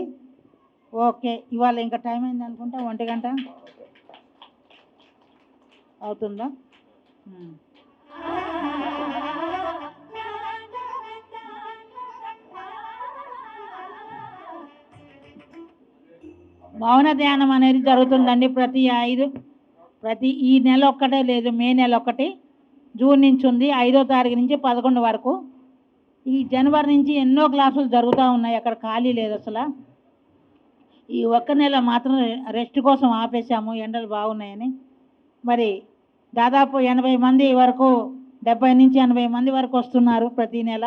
ఓకే. ఇవాళ ఇంకా టైం అయింది అనుకుంటా, 1 గంట అవుతుందా? మౌన ధ్యానం అనేది జరుగుతుందండి ప్రతి ఈ నెల ఒక్కటే లేదు, మే నెల ఒకటి, జూన్ నుంచి ఉంది, 5వ తారీఖు నుంచి 11 వరకు. ఈ జనవరి నుంచి ఎన్నో క్లాసులు జరుగుతూ ఉన్నాయి, అక్కడ ఖాళీ లేదు అసలు. ఈ ఒక్క నెల మాత్రం రెస్ట్ కోసం ఆపేశాము, ఎండలు బాగున్నాయని. మరి దాదాపు 80 మంది వరకు, 70 నుంచి 80 మంది వరకు వస్తున్నారు ప్రతి నెల.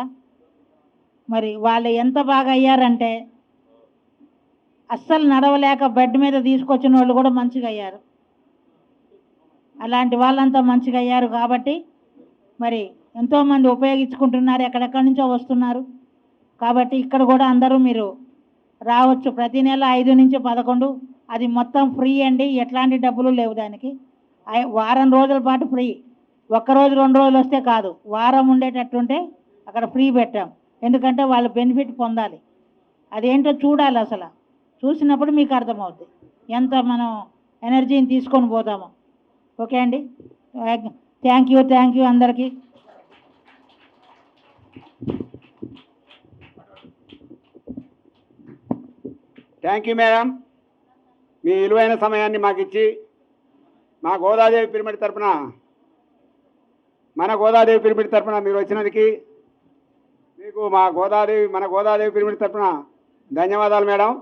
మరి వాళ్ళు ఎంత బాగా అయ్యారంటే అస్సలు నడవలేక బెడ్ మీద తీసుకొచ్చిన వాళ్ళు కూడా మంచిగా అయ్యారు. అలాంటి వాళ్ళంతా మంచిగా అయ్యారు. కాబట్టి మరి ఎంతోమంది ఉపయోగించుకుంటున్నారు, ఎక్కడెక్కడి నుంచో వస్తున్నారు. కాబట్టి ఇక్కడ కూడా అందరూ మీరు రావచ్చు. ప్రతి నెల 5 నుంచి 11, అది మొత్తం ఫ్రీ అండి, ఎట్లాంటి డబ్బులు లేవు దానికి. వారం రోజుల పాటు ఫ్రీ. ఒక్కరోజు 2 రోజులు వస్తే కాదు, వారం ఉండేటట్టుంటే అక్కడ ఫ్రీ పెట్టాం. ఎందుకంటే వాళ్ళు బెనిఫిట్ పొందాలి, అదేంటో చూడాలి. అసలు చూసినప్పుడు మీకు అర్థమవుతుంది ఎంత మనం ఎనర్జీని తీసుకొని పోతామో. ఓకే అండి, థ్యాంక్ యూ అందరికీ. Thank you madam. మీ విలువైన సమయాన్ని మాకు ఇచ్చి మా గోదాదేవి పిరమిడ్ తరఫున, మన గోదాదేవి పిరమిడ్ తరఫున మీరు వచ్చినందుకు మీకు మన గోదాదేవి పిరమిడ్ తరఫున ధన్యవాదాలు మేడం.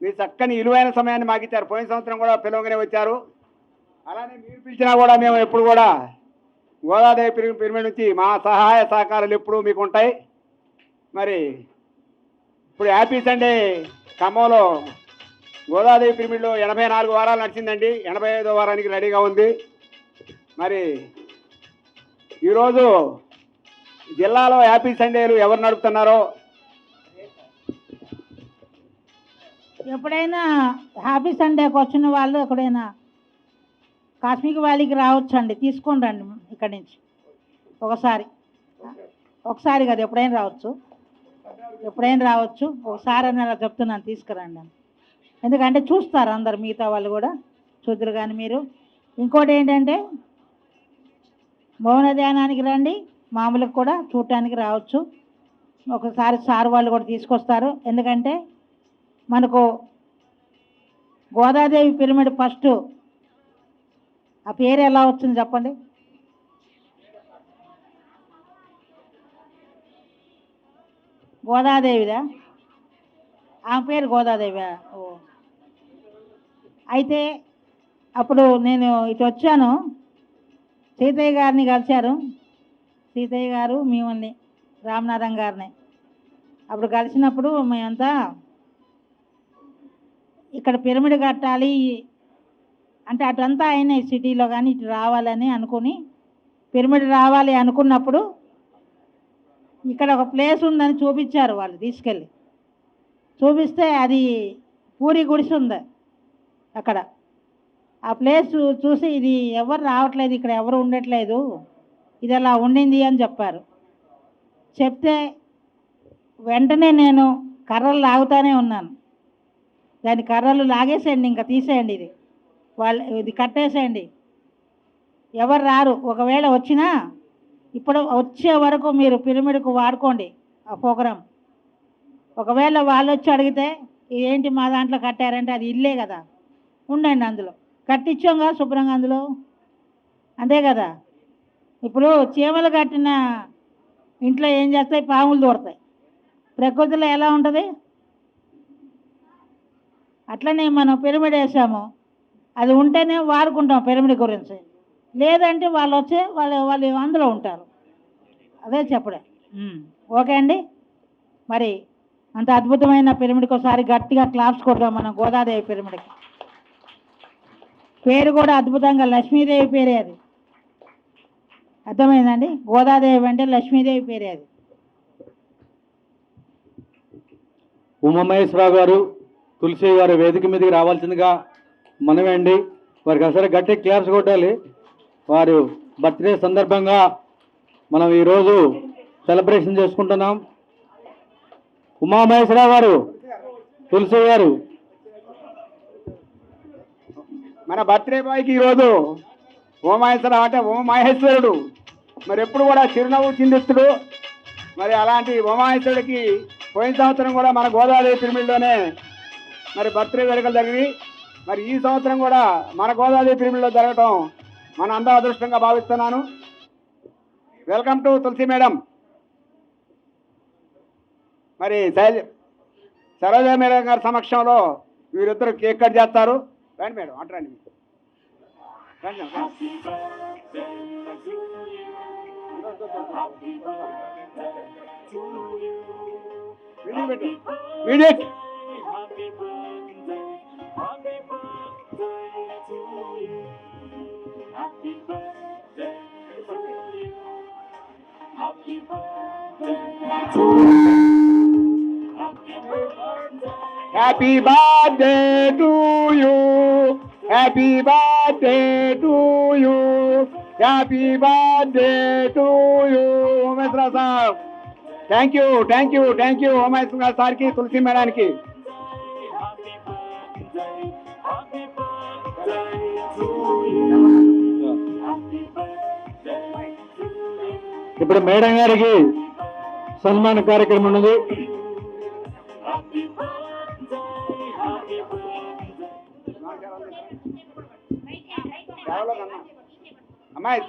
మీ చక్కని విలువైన సమయాన్ని మాకు ఇచ్చారు. పోయిన సంవత్సరం కూడా పిలవగానే వచ్చారు. అలానే మీరు పిలిచినా కూడా మేము ఎప్పుడు కూడా గోదాదేవి పిరమిడ్ నుంచి మా సహాయ సహకారాలు ఎప్పుడూ మీకు ఉంటాయి. మరి ఇప్పుడు హ్యాపీ సండే ఖమ్మంలో గోదాదేవి పిరమిడ్లో 84 వారాలు నడిచిందండి. 85వ వారానికి రెడీగా ఉంది. మరి ఈరోజు జిల్లాలో హ్యాపీ సండేలు ఎవరు నడుపుతున్నారో, ఎప్పుడైనా హ్యాపీ సండేకి వచ్చిన వాళ్ళు ఎక్కడైనా కాశ్మీర్ వ్యాలీకి రావచ్చు అండి, తీసుకొని రండి ఇక్కడి నుంచి. ఒకసారి కదా, ఎప్పుడైనా రావచ్చు. ఒకసారి అని అలా చెప్తున్నాను, తీసుకురండి అని. ఎందుకంటే చూస్తారు అందరు, మిగతా వాళ్ళు కూడా చూద్దరు. కానీ మీరు ఇంకోటి ఏంటంటే మౌన ధ్యానానికి రండి, మామూలుగా కూడా చూడటానికి రావచ్చు. ఒకసారి సార్ వాళ్ళు కూడా తీసుకొస్తారు. ఎందుకంటే మనకు గోదాదేవి పిరమిడ్ ఫస్ట్ ఆ పేరు ఎలా వచ్చింది చెప్పండి? గోదాదేవిదా? ఆ పేరు గోదాదేవి. ఓ, అయితే అప్పుడు నేను ఇటు వచ్చాను, సీతయ్య గారిని కలిశారు. సీతయ్య గారు మిమ్మల్ని, రామనాథం గారిని అప్పుడు కలిసినప్పుడు మేమంతా ఇక్కడ పిరమిడ్ కట్టాలి అంటే అటంతా అయినాయి సిటీలో, కానీ ఇటు రావాలని అనుకుని పిరమిడ్ రావాలి అనుకున్నప్పుడు ఇక్కడ ఒక ప్లేస్ ఉందని చూపించారు వాళ్ళు, తీసుకెళ్ళి చూపిస్తే అది పూరి గుడిసె ఉంది అక్కడ. ఆ ప్లేస్ చూసి ఇది ఎవరు రావట్లేదు, ఇక్కడ ఎవరు ఉండట్లేదు, ఇది అలా ఉండింది అని చెప్పారు. చెప్తే వెంటనే నేను కర్రలు లాగుతానే ఉన్నాను. దాని కర్రలు లాగేసేయండి, ఇంకా తీసేయండి, ఇది కట్టేసేయండి, ఎవరు రారు. ఒకవేళ వచ్చినా ఇప్పుడు వచ్చే వరకు మీరు పిరమిడ్కు వాడుకోండి ఆ ప్రోగ్రాం. ఒకవేళ వాళ్ళు వచ్చి అడిగితే ఏంటి మా దాంట్లో కట్టారంటే అది ఇల్లే కదా, ఉండండి అందులో కట్టించాం కదా శుభ్రంగా అందులో, అంతే కదా. ఇప్పుడు చీమలు కట్టిన ఇంట్లో ఏం చేస్తాయి, పాములు దూరతాయి. ప్రకృతిలో ఎలా ఉంటుంది, అట్లనే మనం పిరమిడ్ వేసాము, అది ఉంటేనే వాడుకుంటాం పిరమిడ్ గురించి, లేదంటే వాళ్ళు వచ్చి వాళ్ళు అందులో ఉంటారు. అదే చెప్పడే. ఓకే అండి. మరి అంత అద్భుతమైన పిరమిడ్కి ఒకసారి గట్టిగా క్లాప్స్ కొడతాం మనం గోదాదేవి పిరమిడ్కి. పేరు కూడా అద్భుతంగా లక్ష్మీదేవి పేరే అది, అర్థమైందండి. గోదాదేవి అంటే లక్ష్మీదేవి పేరే అది. ఉమామహేశ్వరరావు గారు, తులసి గారు వేదిక మీదకి రావాల్సిందిగా మనమే అండి. వారికి అసలు గట్టి క్లాప్స్ కొట్టాలి. వారు బర్త్డే సందర్భంగా మనం ఈరోజు సెలబ్రేషన్ చేసుకుంటున్నాం. ఉమామహేశ్వరరావు గారు, తులసి గారు, మన బర్త్డే బాయ్కి ఈరోజు ఉమామహేశ్వరరావు అంటే ఉమామహేశ్వరుడు, మరి ఎప్పుడు కూడా చిరునవ్వు చిందిస్తుడు. మరి అలాంటి ఉమామహేశ్వరుడికి పోయిన సంవత్సరం కూడా మన గోదాదేవి పిరమిడ్లోనే మరి బర్త్డే వేడుకలు జరిగి, మరి ఈ సంవత్సరం కూడా మన గోదాదేవి పిరమిడ్లో జరగటం మన అందరూ అదృష్టంగా భావిస్తున్నాను. Welcome to Tulasi madam. మరి సరోజ మేడం గారి సమక్షంలో వీరిద్దరు కేక్ కట్ చేస్తారు. రండి మేడం, అట్రండి. రండి video happy birthday to you, happy birthday to you, happy birthday to you. Umeshwararao sir, thank you, thank you, thank you Umeshwararao సార్కి, తులసి మేడానికి. ఇప్పుడు మేడం గారికి సన్మాన కార్యక్రమం ఉన్నది. అమ్మాయి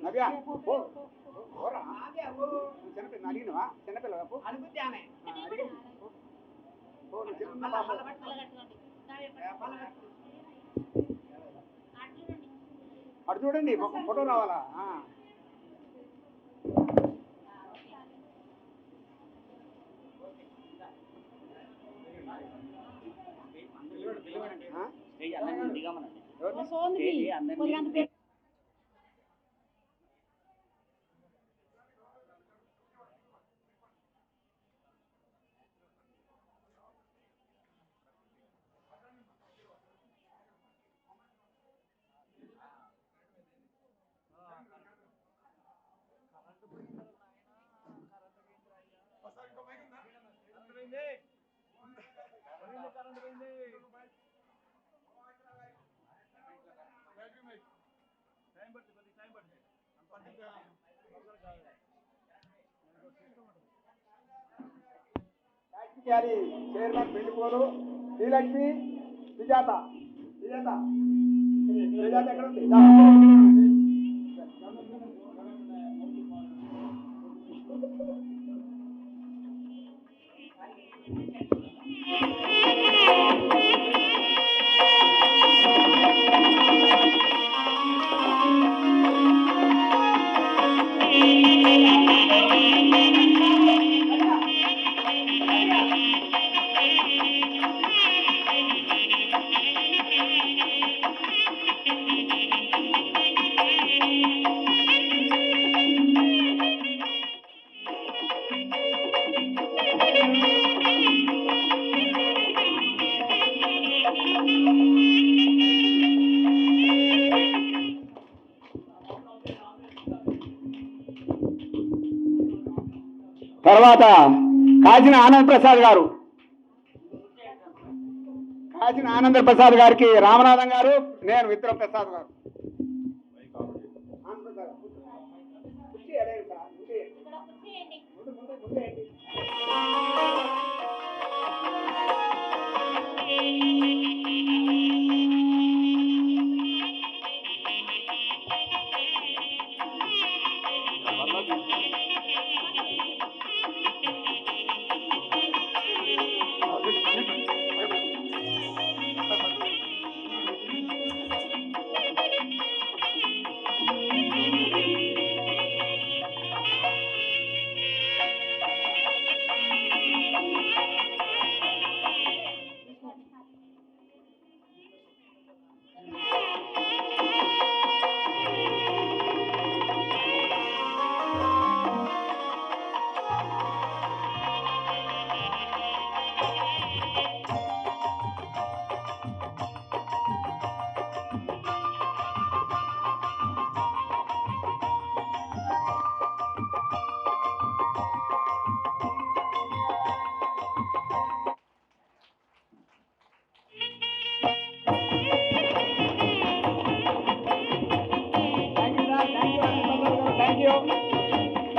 నవ్యా, చిన్నపిల్ల అడిగినవా? చిన్నపిల్ల అటు చూడండి, ఫోటో రావాలా? చైర్మన్ పిండిపోలు శ్రీలక్ష్మి సుజాత. సుజాత ఎక్కడ ఉంది? తర్వాత కాసిన ఆనంద్ ప్రసాద్ గారు, కాసిన ఆనంద ప్రసాద్ గారికి రామనాథం గారు, నేను విత్ర ప్రసాద్ గారు.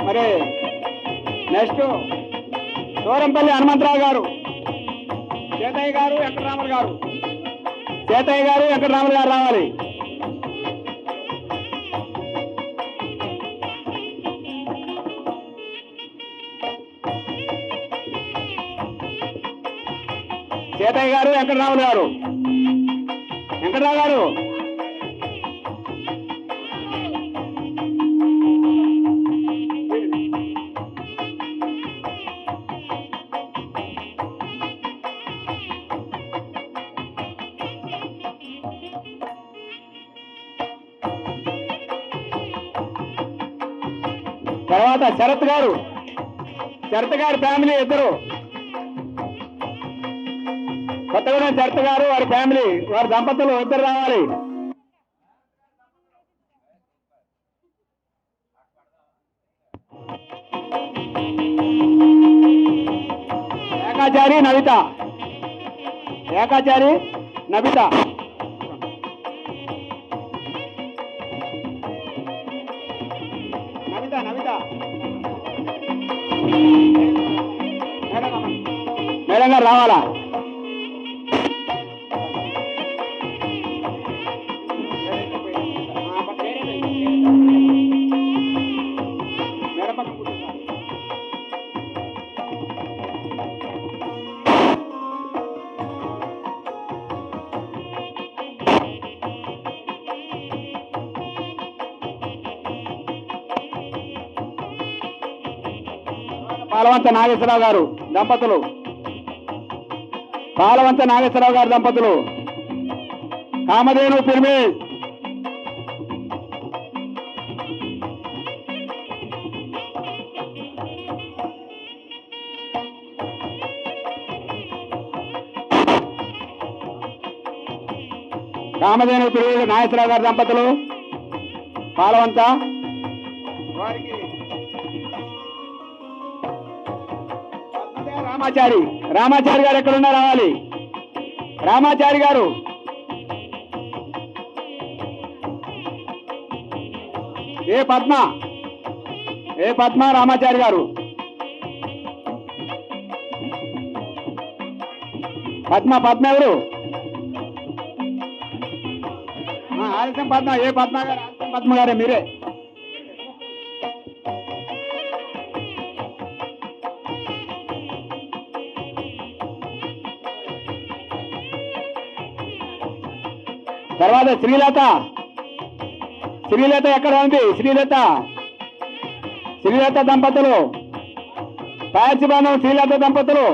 మరి నెక్స్ట్ దూరంపల్లి హనుమంతరావు గారు, చేతయ్య గారు, వెంకటరాములు గారు, చేతయ్య గారు, వెంకటరాములు గారు రావాలి. చేతయ్య గారు, వెంకటరాములు గారు, వెంకటరావు గారు. తర్వాత శరత్ గారు, శరత్ గారి ఫ్యామిలీ ఇద్దరు, కొత్తగూడెం శరత్ గారు వారి ఫ్యామిలీ, వారి దంపతులు ఇద్దరు రావాలి. ఏకాచారి నవిత, ఏకాచారి నవిత. నవిత మేడం గారు రావాలా? పాలవంత నాగేశ్వరరావు గారు దంపతులు, పాలవంత నాగేశ్వరరావు గారు దంపతులు, కామధేను పిరిమి. కామధేను పిరిమి నాగేశ్వరరావు గారి దంపతులు, పాలవంత. వారికి రామాచారి, రామాచారి గారు ఎక్కడున్నా రావాలి. రామాచారి గారు, ఏ పద్మ, ఏ పద్మ రామాచారి గారు, పద్మ, పద్మ ఎవరు? ఆలస్యం పద్మ, ఏ పద్మ గారు? ఆలస్యం పద్మ గారే మీరే. తర్వాత శ్రీలత, శ్రీలత ఎక్కడ ఉంది? శ్రీలత, శ్రీలత దంపతులు, పాయర్చిబానం శ్రీలత దంపతులు.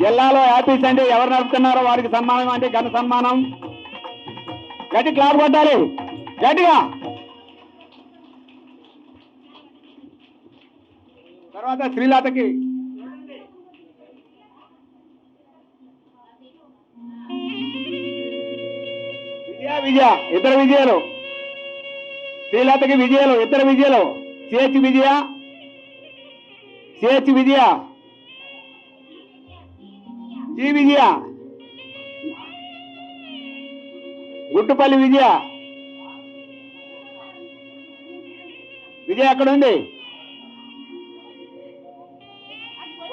జిల్లాలో హ్యాపీస్ అంటే ఎవరు నడుపుతున్నారో వారికి సన్మానం, అంటే ఘన సన్మానం. గట్టి క్లాప్ కొట్టాలి గట్టిగా. తర్వాత శ్రీలతకి విజయ విజయ ఇద్దరు విజయాలు, శ్రీలతకి విజయాలు, ఇద్దరు విజయాలు. సిహెచ్ విజయ, సిహెచ్ విజయ, జి విజయ, గుట్టుపల్లి విజయ. విజయ ఎక్కడ ఉంది?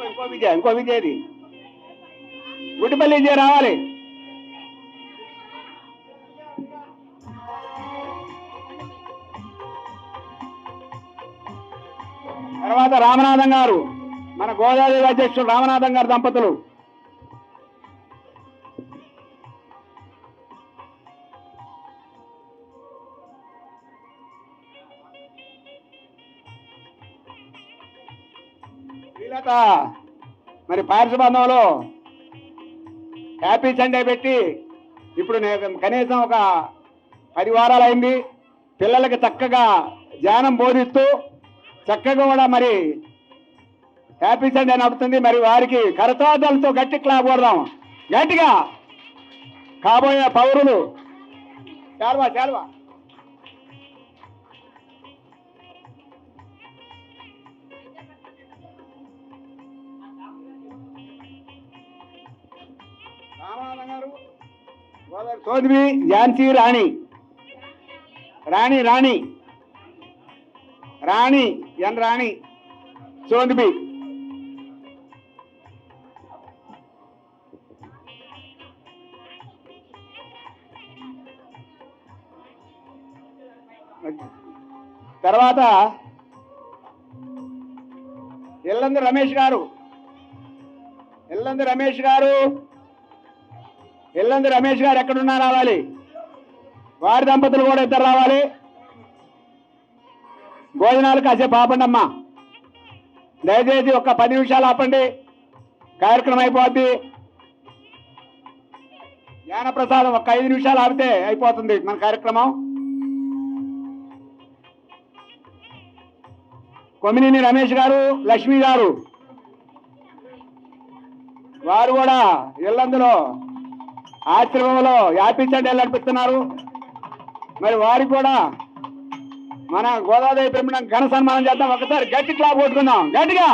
ఇంకో విజయ, ఇంకో విజయది గుట్టుపల్లి విజయ రావాలి. తర్వాత రామనాథం గారు, మన గోదావరి అధ్యక్షుడు రామనాథం గారు దంపతులు. శ్రీలత మరి పార్శ్వబంధంలో హ్యాపీ సండే పెట్టి ఇప్పుడు కనీసం ఒక 10 వారాలు అయింది. పిల్లలకి చక్కగా ధ్యానం బోధిస్తూ చక్కగా కూడా మరి హ్యాపీ సండే నడుపుతుంది. మరి వారికి కరతాళాలతో గట్టి క్లాప్ కొడదాం గట్టిగా. కాబోయే పౌరులు చాలువా చాలువా. రామనాథం గారు, చౌదరి ఝాన్సీ రాణి, రాణి రాణి రాణి ఎన్ రాణి చోందిబి. తర్వాత ఎల్లంది రమేష్ గారు, ఎల్లంది రమేష్ గారు, ఎల్లంది రమేష్ గారు ఎక్కడున్నా రావాలి. వారి దంపతులు కూడా ఇద్దరు రావాలి. భోజనాలు కాసేపు ఆపండమ్మా దయచేసి. ఒక 10 నిమిషాలు ఆపండి, కార్యక్రమం అయిపోద్ది. జ్ఞానప్రసాదం ఒక 5 నిమిషాలు ఆపితే అయిపోతుంది మన కార్యక్రమం. కొమ్మినేని రమేష్ గారు, లక్ష్మి గారు వారు కూడా ఇల్లందులో ఆశ్రమంలో హ్యాపీ సండే నడిపిస్తున్నారు. మరి వారికి కూడా మన గోదావరి పెంపడం ఘన సన్మానం చేద్దాం. ఒకసారి గట్టి క్లాప్ కొట్టుకుందాం గట్టిగా.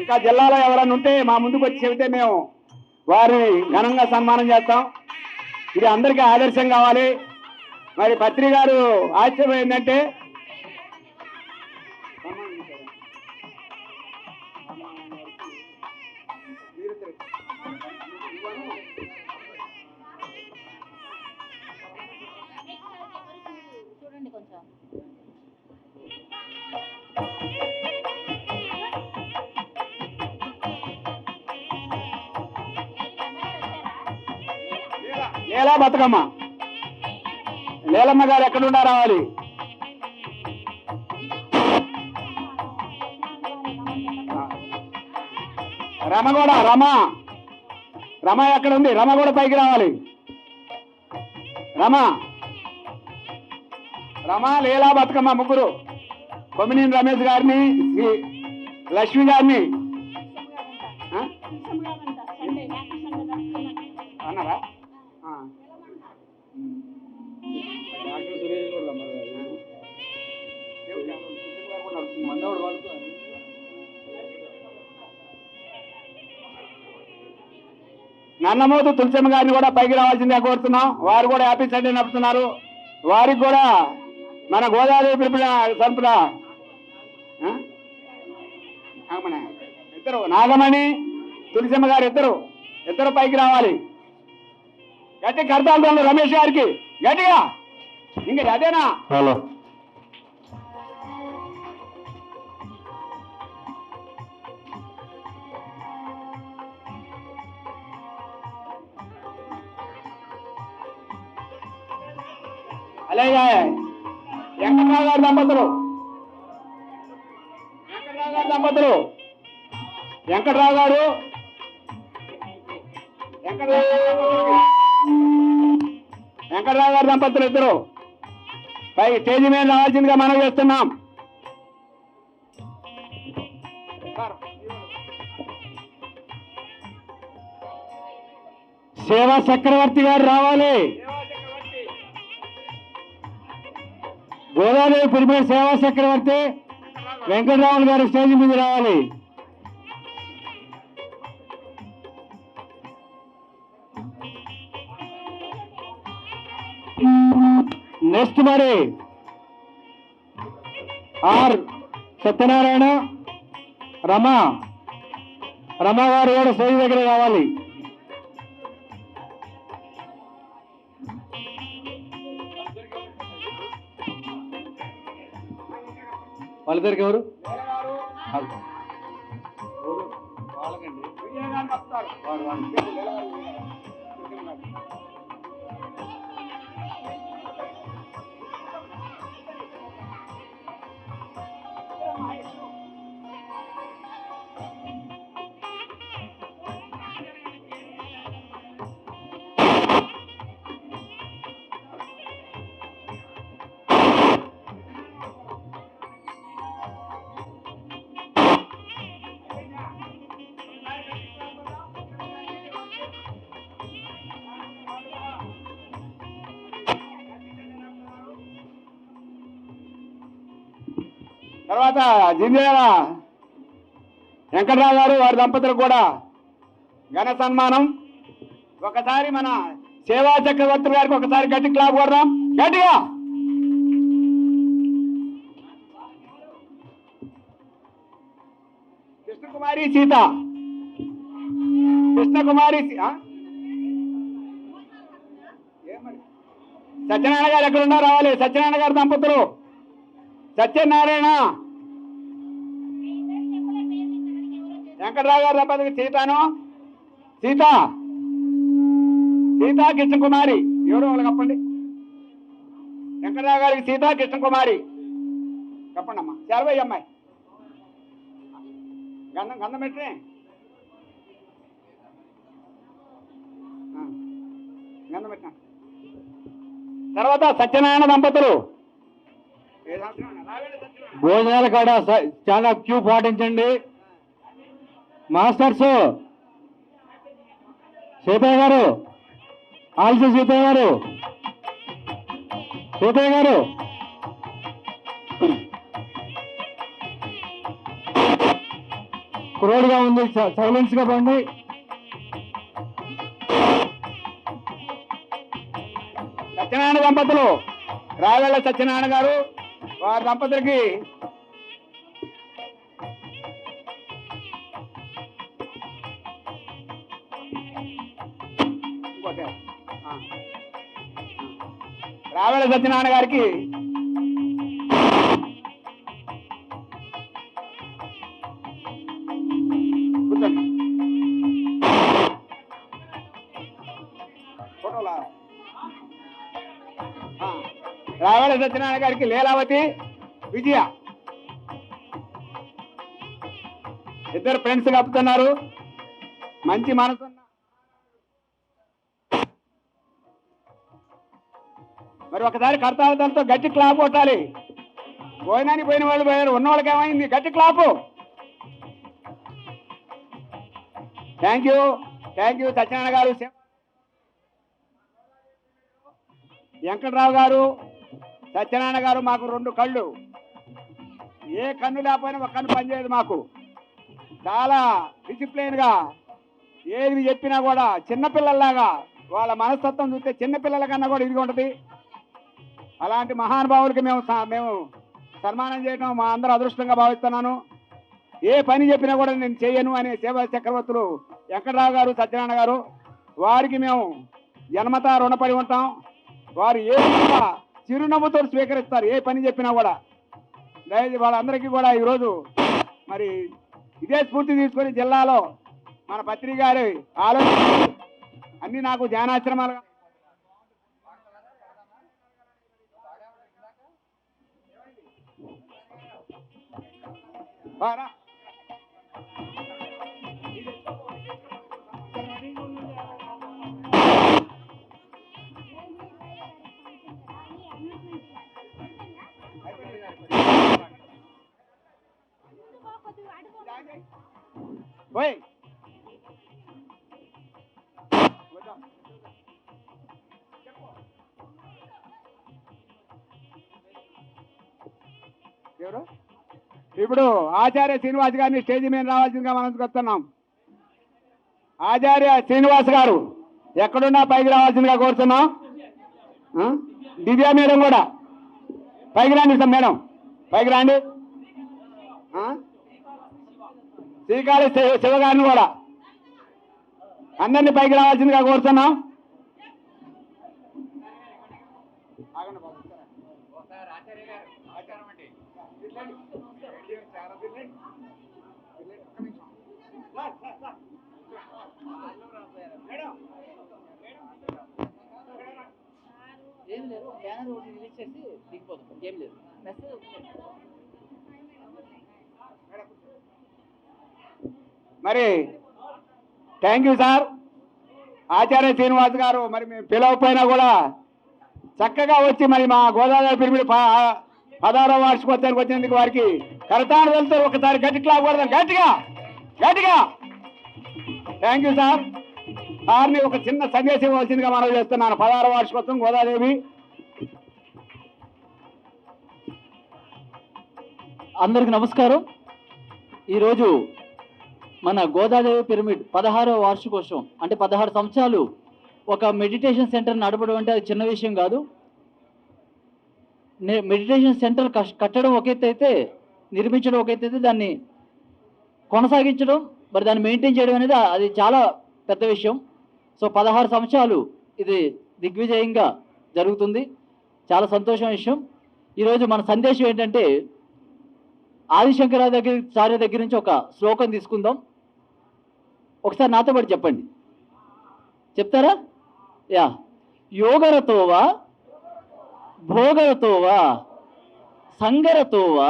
ఇంకా జిల్లాలో ఎవరన్నా ఉంటే మా ముందుకు వచ్చి చెబితే మేము వారిని ఘనంగా సన్మానం చేస్తాం. ఇది అందరికీ ఆదర్శం కావాలి. మరి పత్రి గారు ఆశ్చర్యం ఏంటంటే చూడండి కొంచెం. లీలా బతుకమ్మ, లీలమ్మ గారు ఎక్కడున్నా రావాలి. రమ కూడా, రమ ఎక్కడ ఉంది? రమ కూడా పైకి రావాలి. రమ లీలా బతుకమ్మ ముగ్గురు. కొమ్మినేని రమేష్ గారిని, లక్ష్మి గారిని అన్నారా? నన్నమోతు తులసమ్మ గారిని కూడా పైకి రావాల్సిందిగా కోరుతున్నాం. వారు కూడా హ్యాపీ సండే నడుపుతున్నారు. వారికి కూడా మన గోదావరి తరపున ఇద్దరు నాగమణి, తులసమ్మ గారు ఇద్దరు పైకి రావాలి. గట్టి కడతాలు రమేష్ గారికి గట్టిగా. ఇంకా అదేనా? హలో అలాగే వెంకట్రావు గారి దంపతులు, వెంకట్రావు గారు దంపతులు ఇద్దరు పై స్టేజ్ మీద రావాల్సిందిగా మనం చేస్తున్నాం. సేవా చక్రవర్తి గారు రావాలి. గోదాదేవి పిరమిడ్ సేవా చక్రవర్తి వెంకటరాములు గారు స్టేజ్ మీద రావాలి. నెక్స్ట్ మరి ఆర్ సత్యనారాయణ రమ గారు కూడా స్టేజ్ దగ్గర రావాలి. వాళ్ళిద్దరికి ఎవరు? తర్వాత జింజాల వెంకటరావు గారు వారి దంపతులకు కూడా ఘన సన్మానం. ఒకసారి మన సేవా చక్రవర్తి గారికి ఒకసారి గట్టి క్లాప్ కొడదాం గట్టిగా. కృష్ణకుమారి సీత సత్యనారాయణ గారు ఎక్కడున్నా రావాలి. సత్యనారాయణ గారి దంపతులు సత్యనారాయణ వెంకటరావు గారి దంపతికి సీత కృష్ణకుమారి ఎవరు వాళ్ళు కప్పండి. వెంకటరావు గారికి సీత కృష్ణకుమారి కప్పండి అమ్మా. శారవయ్య అమ్మాయి గంధం పెట్టే గంధం పెట్టిన తర్వాత సత్యనారాయణ దంపతులు భోజనాల కాడ చాలా క్యూ పాటించండి. మాస్టర్స్ సీతయ్య గారు ఆల్సీ సీతయ్య గారు క్రోడ్గా ఉంది, సైలెన్స్ గా పండి. సత్యనారాయణ దంపతులు రావేళ్ల సత్యనారాయణ గారు వారి దంపతులకి రావేళ్ల సత్యనారాయణ గారికి కూర్చోండి. ఫోటోలా రావేళ్ల సత్యనారాయణ గారికి లీలావతి విజయ ఇద్దరు ఫ్రెండ్స్ కప్పుతున్నారు. మంచి మనసు మరి ఒకసారి కర్తాలతో గట్టి క్లాప్ కొట్టాలి. భోజనానికి పోయిన వాళ్ళు పోయారు, ఉన్న వాళ్ళకి ఏమైంది గట్టి క్లాపు. థ్యాంక్ యూ సత్యనారాయణ గారు. వెంకటరావు గారు సత్యనారాయణ గారు మాకు రెండు కళ్ళు. ఏ కన్ను లేకపోయినా ఒక కన్ను పనిచేయదు మాకు. చాలా డిసిప్లైన్గా ఏది చెప్పినా కూడా చిన్నపిల్లల్లాగా వాళ్ళ మనస్తత్వం చూస్తే చిన్నపిల్లల కన్నా కూడా ఇది ఉంటుంది. అలాంటి మహానుభావులకి మేము సన్మానం చేయడం మా అందరూ అదృష్టంగా భావిస్తున్నాను. ఏ పని చెప్పినా కూడా నేను చేయను అనే సేవా చక్రవర్తులు వెంకటరావు గారు సత్యనారాయణ గారు. వారికి మేము జన్మతా రుణపడి ఉంటాం. వారు ఏ చిరునవ్వుతో స్వీకరిస్తారు ఏ పని చెప్పినా కూడా. దయచేసి వాళ్ళందరికీ కూడా ఈరోజు మరి ఇదే స్ఫూర్తి తీసుకొని జిల్లాలో మన పత్రిక గారి ఆలోచన అన్ని నాకు ధ్యానాశ్రమాలుగా పోయి ఎవరు ఇప్పుడు ఆచార్య శ్రీనివాస్ గారిని స్టేజ్ మీద రావాల్సిందిగా మనం వస్తున్నాం. ఆచార్య శ్రీనివాస్ గారు ఎక్కడున్నా పైకి రావాల్సిందిగా కోరుతున్నాం. దివ్య మేడం కూడా పైకి రండి సార్, మేడం పైకి రండి. శ్రీకాళి శివ గారిని కూడా అందరినీ పైకి రావాల్సిందిగా కోరుతున్నాం. ఏం లేదు, బ్యానర్ ఒకటి రిలీజ్ చేసి దిగిపోతాం. ఏం లేదు, మెసేజ్ మరి థ్యాంక్ యూ సార్. ఆచార్య శ్రీనివాస్ గారు మరి మేము పిలవకపోయినా కూడా చక్కగా వచ్చి మరి మా గోదావరి పిరమిడ్ 16వ వార్షికోత్సవానికి వచ్చినందుకు వారికి కరతాళ వెళ్తూ ఒకసారి గట్టి క్లాప్ కొడదాం, గట్టిగా గట్టిగా. Thank you sir. సార్ని ఒక చిన్న సందేశం ఇవ్వాల్సిందిగా మనం చేస్తున్నాను. 16వ వార్షికోత్సవం గోదాదేవి. అందరికి నమస్కారం. ఈరోజు మన గోదాదేవి పిరమిడ్ 16వ వార్షికోత్సవం అంటే 16 సంవత్సరాలు ఒక మెడిటేషన్ సెంటర్ నడపడం అంటే అది చిన్న విషయం కాదు. మెడిటేషన్ సెంటర్ కట్టడం ఒక ఎత్తు అయితే, నిర్మించడం ఒక ఎత్తు అయితే, దాన్ని కొనసాగించడం మరి దాన్ని మెయింటైన్ చేయడం అనేది అది చాలా పెద్ద విషయం. సో 16 సంవత్సరాలు ఇది దిగ్విజయంగా జరుగుతుంది. చాలా సంతోషం విషయం. ఈరోజు మన సందేశం ఏంటంటే ఆదిశంకరాచార్య దగ్గర నుంచి ఒక శ్లోకం తీసుకుందాం. ఒకసారి నాతో పాటు చెప్పండి, చెప్తారా? యా. యోగరతోవా భోగరతోవా సంగరతోవా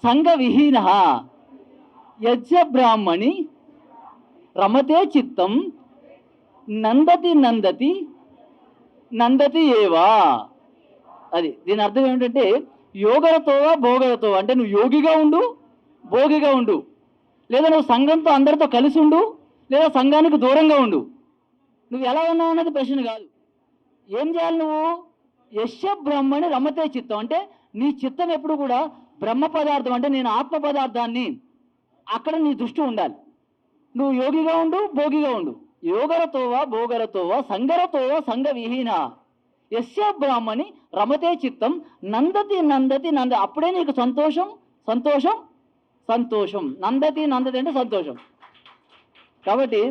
సంగవిహీన యజ్ఞ బ్రాహ్మణి రమతే చిత్తం నందతి నందతి నందతి ఏవా. అది దీని అర్థం ఏమిటంటే యోగరతోవా భోగరతోవా అంటే నువ్వు యోగిగా ఉండు, భోగిగా ఉండు, లేదా నువ్వు సంఘంతో అందరితో కలిసి ఉండు, లేదా సంఘానికి దూరంగా ఉండు. నువ్వు ఎలా ఉన్నావు అన్నది ప్రశ్న కాదు. ఏం చేయాలి నువ్వు? యశ్య బ్రహ్మని రమతే చిత్తం అంటే నీ చిత్తం ఎప్పుడు కూడా బ్రహ్మ పదార్థం అంటే నేను ఆత్మ పదార్థాన్ని అక్కడ నీ దృష్టి ఉండాలి. నువ్వు యోగిగా ఉండు, భోగిగా ఉండు. యోగరతోవా భోగరతోవా సంగరతోవా సంగ విహీన యస్య బ్రాహ్మణి రమతే చిత్తం నందతి నందతి నంద. అప్పుడే నీకు సంతోషం సంతోషం సంతోషం. నందతి నందతి అంటే సంతోషం. కాబట్టి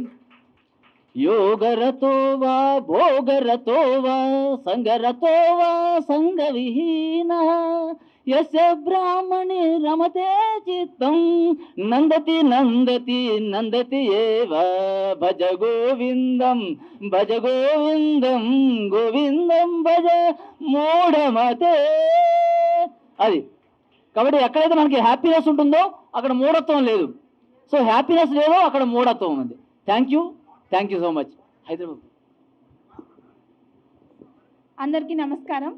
యోగరతోవా భోగరతోవా సంగరతోవా సంగ విహీన యస్య బ్రాహ్మణి రమతే చిత్తం నందతి నందతి నందతి ఏవ భజ గోవిందం భజ గోవిందం గోవిందం భజ మూఢమతే. అది కాబట్టి ఎక్కడైతే మనకి హ్యాపీనెస్ ఉంటుందో అక్కడ మూఢత్వం లేదు. సో హ్యాపీనెస్ లేదో అక్కడ మూఢత్వం ఉంది. Thank you so much. Hyderabad అందరికీ నమస్కారం.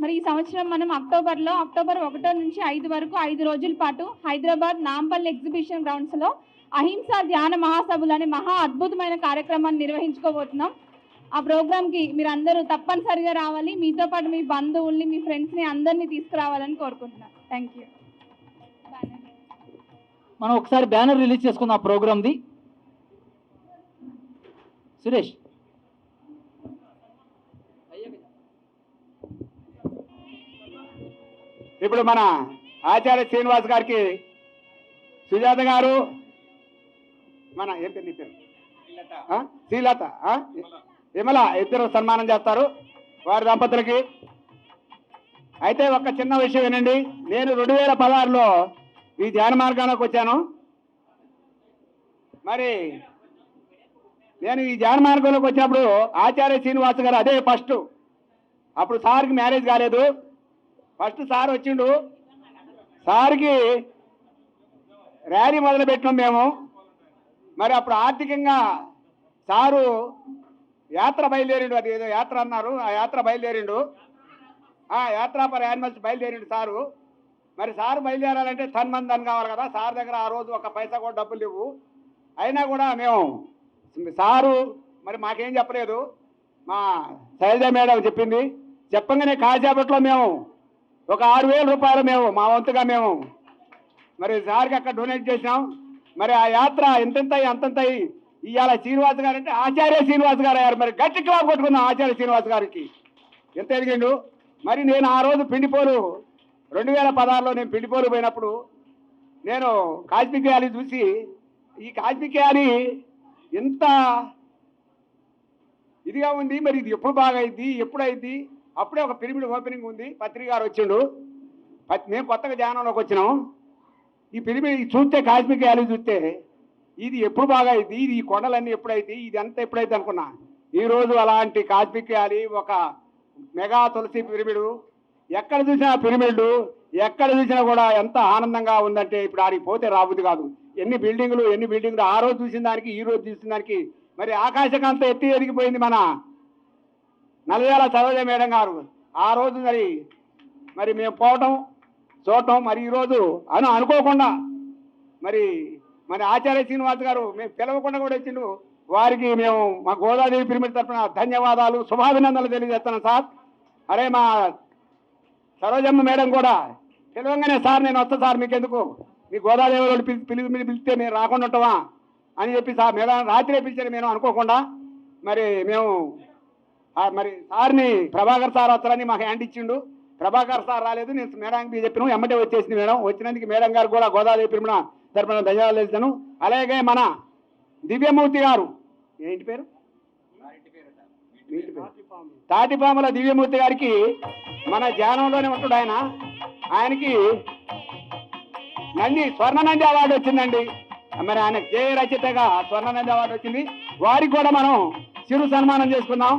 మరి ఈ సంవత్సరం మనం అక్టోబర్ 1 నుంచి 5 వరకు 5 రోజుల పాటు హైదరాబాద్ నాంపల్లి ఎగ్జిబిషన్ గ్రౌండ్స్లో అహింసా ధ్యాన మహాసభలు అనే మహా అద్భుతమైన కార్యక్రమాన్ని నిర్వహించుకోబోతున్నాం. ఆ ప్రోగ్రామ్కి మీరు అందరూ తప్పనిసరిగా రావాలి. మీతో పాటు మీ బంధువుల్ని, మీ ఫ్రెండ్స్ని అందరినీ తీసుకురావాలని కోరుకుంటున్నాను. Thank you. మనం ఒకసారి బ్యానర్ రిలీజ్ చేసుకుందాం ఆ ప్రోగ్రామ్ది. సురేష్ ఇప్పుడు మన ఆచార్య శ్రీనివాస్ గారికి సుజాత గారు, మన ఏం పేరు నీ పేరు? శ్రీలత, విమల ఇద్దరు సన్మానం చేస్తారు వారి దంపతులకి. అయితే ఒక చిన్న విషయం వినండి. నేను 2016లో ఈ ధ్యాన మార్గానికి వచ్చాను. మరి నేను ఈ ధ్యాన మార్గంలోకి వచ్చినప్పుడు ఆచార్య శ్రీనివాస్ గారు అదే ఫస్ట్. అప్పుడు సార్కి మ్యారేజ్ కాలేదు. ఫస్ట్ సార్ వచ్చిండు. సార్కి ర్యాలీ మొదలుపెట్టినాం మేము. మరి అప్పుడు ఆర్థికంగా సారు యాత్ర బయలుదేరిండు. అది ఏదో యాత్ర అన్నారు, ఆ యాత్ర బయలుదేరిండు. ఆ యాత్ర పర్ యానిమల్స్ బయలుదేరిండు సారు. మరి సారు బయలుదేరాలంటే తన్మందన్ కావాలి కదా. సార్ దగ్గర ఆ రోజు ఒక పైసా కూడా డబ్బులు లేవు. అయినా కూడా మేము సారు మరి మాకేం చెప్పలేదు. మా శైలజ మేడం చెప్పింది. చెప్పంగానే కాసేపట్లో మేము ఒక 6,000 రూపాయలు మేము మా వంతుగా మేము మరి సార్కి అక్కడ డొనేట్ చేసినాం. మరి ఆ యాత్ర ఎంతెంతయి అంతంతయి ఇవాళ శ్రీనివాస్ గారు అంటే ఆచార్య శ్రీనివాస్ గారు అయ్యారు. మరి గట్టి క్లాప్ కొట్టుకుందాం ఆచార్య శ్రీనివాస్ గారికి, ఎంత ఎదిగిండు. మరి నేను ఆ రోజు పిండిపోలు 2016లో నేను పిండిపోలు పోయినప్పుడు నేను కాస్మిక్ వ్యాలీ చూసి ఈ కాస్మిక్ వ్యాలీ ఎంత ఇదిగా ఉంది, మరి ఇది ఎప్పుడు బాగా అయింది, ఎప్పుడు అయింది. అప్పుడే ఒక పిరమిడ్ ఓపెనింగ్ ఉంది, పత్రిక గారు వచ్చిండు, మేము కొత్తగా ధ్యానంలోకి వచ్చినాం. ఈ పిరమిడ్ చూస్తే కాస్మిక్ వ్యాలీ చూస్తే ఇది ఎప్పుడు బాగా అయింది, ఇది ఈ కొండలన్నీ ఎప్పుడైతే ఇది అంతా ఎప్పుడైతే అనుకున్నా. ఈరోజు అలాంటి కాస్మిక్ వ్యాలీ ఒక మెగా తులసి పిరమిడు, ఎక్కడ చూసినా పిరమిడ్లు, ఎక్కడ చూసినా కూడా ఎంత ఆనందంగా ఉందంటే ఇప్పుడు ఆడికి పోతే రాబుద్ది కాదు. ఎన్ని బిల్డింగులు ఆ రోజు చూసిన దానికి ఈ రోజు చూసిన దానికి మరి ఆకాశకంత ఎత్తి ఎదిగిపోయింది మన నల్లజాల సరోజ మేడం గారు. ఆ రోజు మరి మేము పోవటం చూడటం, మరి ఈరోజు అనుకోకుండా మరి ఆచార్య శ్రీనివాస్ గారు మేము పిలవకుండా కూడా వచ్చిండు. వారికి మేము మా గోదాదేవి పిరమిడ్ తరఫున ధన్యవాదాలు, శుభాభినందనలు తెలియజేస్తున్నాం సార్. అరే మా సరోజమ్మ మేడం కూడా పిలవంగానే సార్ నేను వస్తా సార్, మీకెందుకు మీ గోదాదేవి పిలిస్తే మేము రాకుండా ఉంటామా అని చెప్పి సార్ మేడం రాత్రి పిలిచారు. మేము అనుకోకుండా మరి మేము మరి సార్ని ప్రభాకర్ సార్ వస్తారని మాకు హ్యాండ్ ఇచ్చిండు. ప్రభాకర్ సార్ రాలేదు, నేను మేడానికి చెప్పినాం, ఎమ్మటే వచ్చేసింది మేడం. వచ్చినందుకు మేడం గారు కూడా గోదాదేవి పిరమిడ్ తరపున ధన్యవాదాలు ఇస్తాను. అలాగే మన దివ్యమూర్తి గారు, ఏంటి పేరు, తాటిపాముల దివ్యమూర్తి గారికి మన ధ్యానంలోనే ఉంటాడు ఆయన. ఆయనకి స్వర్ణ నంది అవార్డు వచ్చిందండి. మరి ఆయన జయ రచయితగా స్వర్ణ నంది అవార్డు వచ్చింది. వారికి కూడా మనం చిరు సన్మానం చేసుకున్నాం.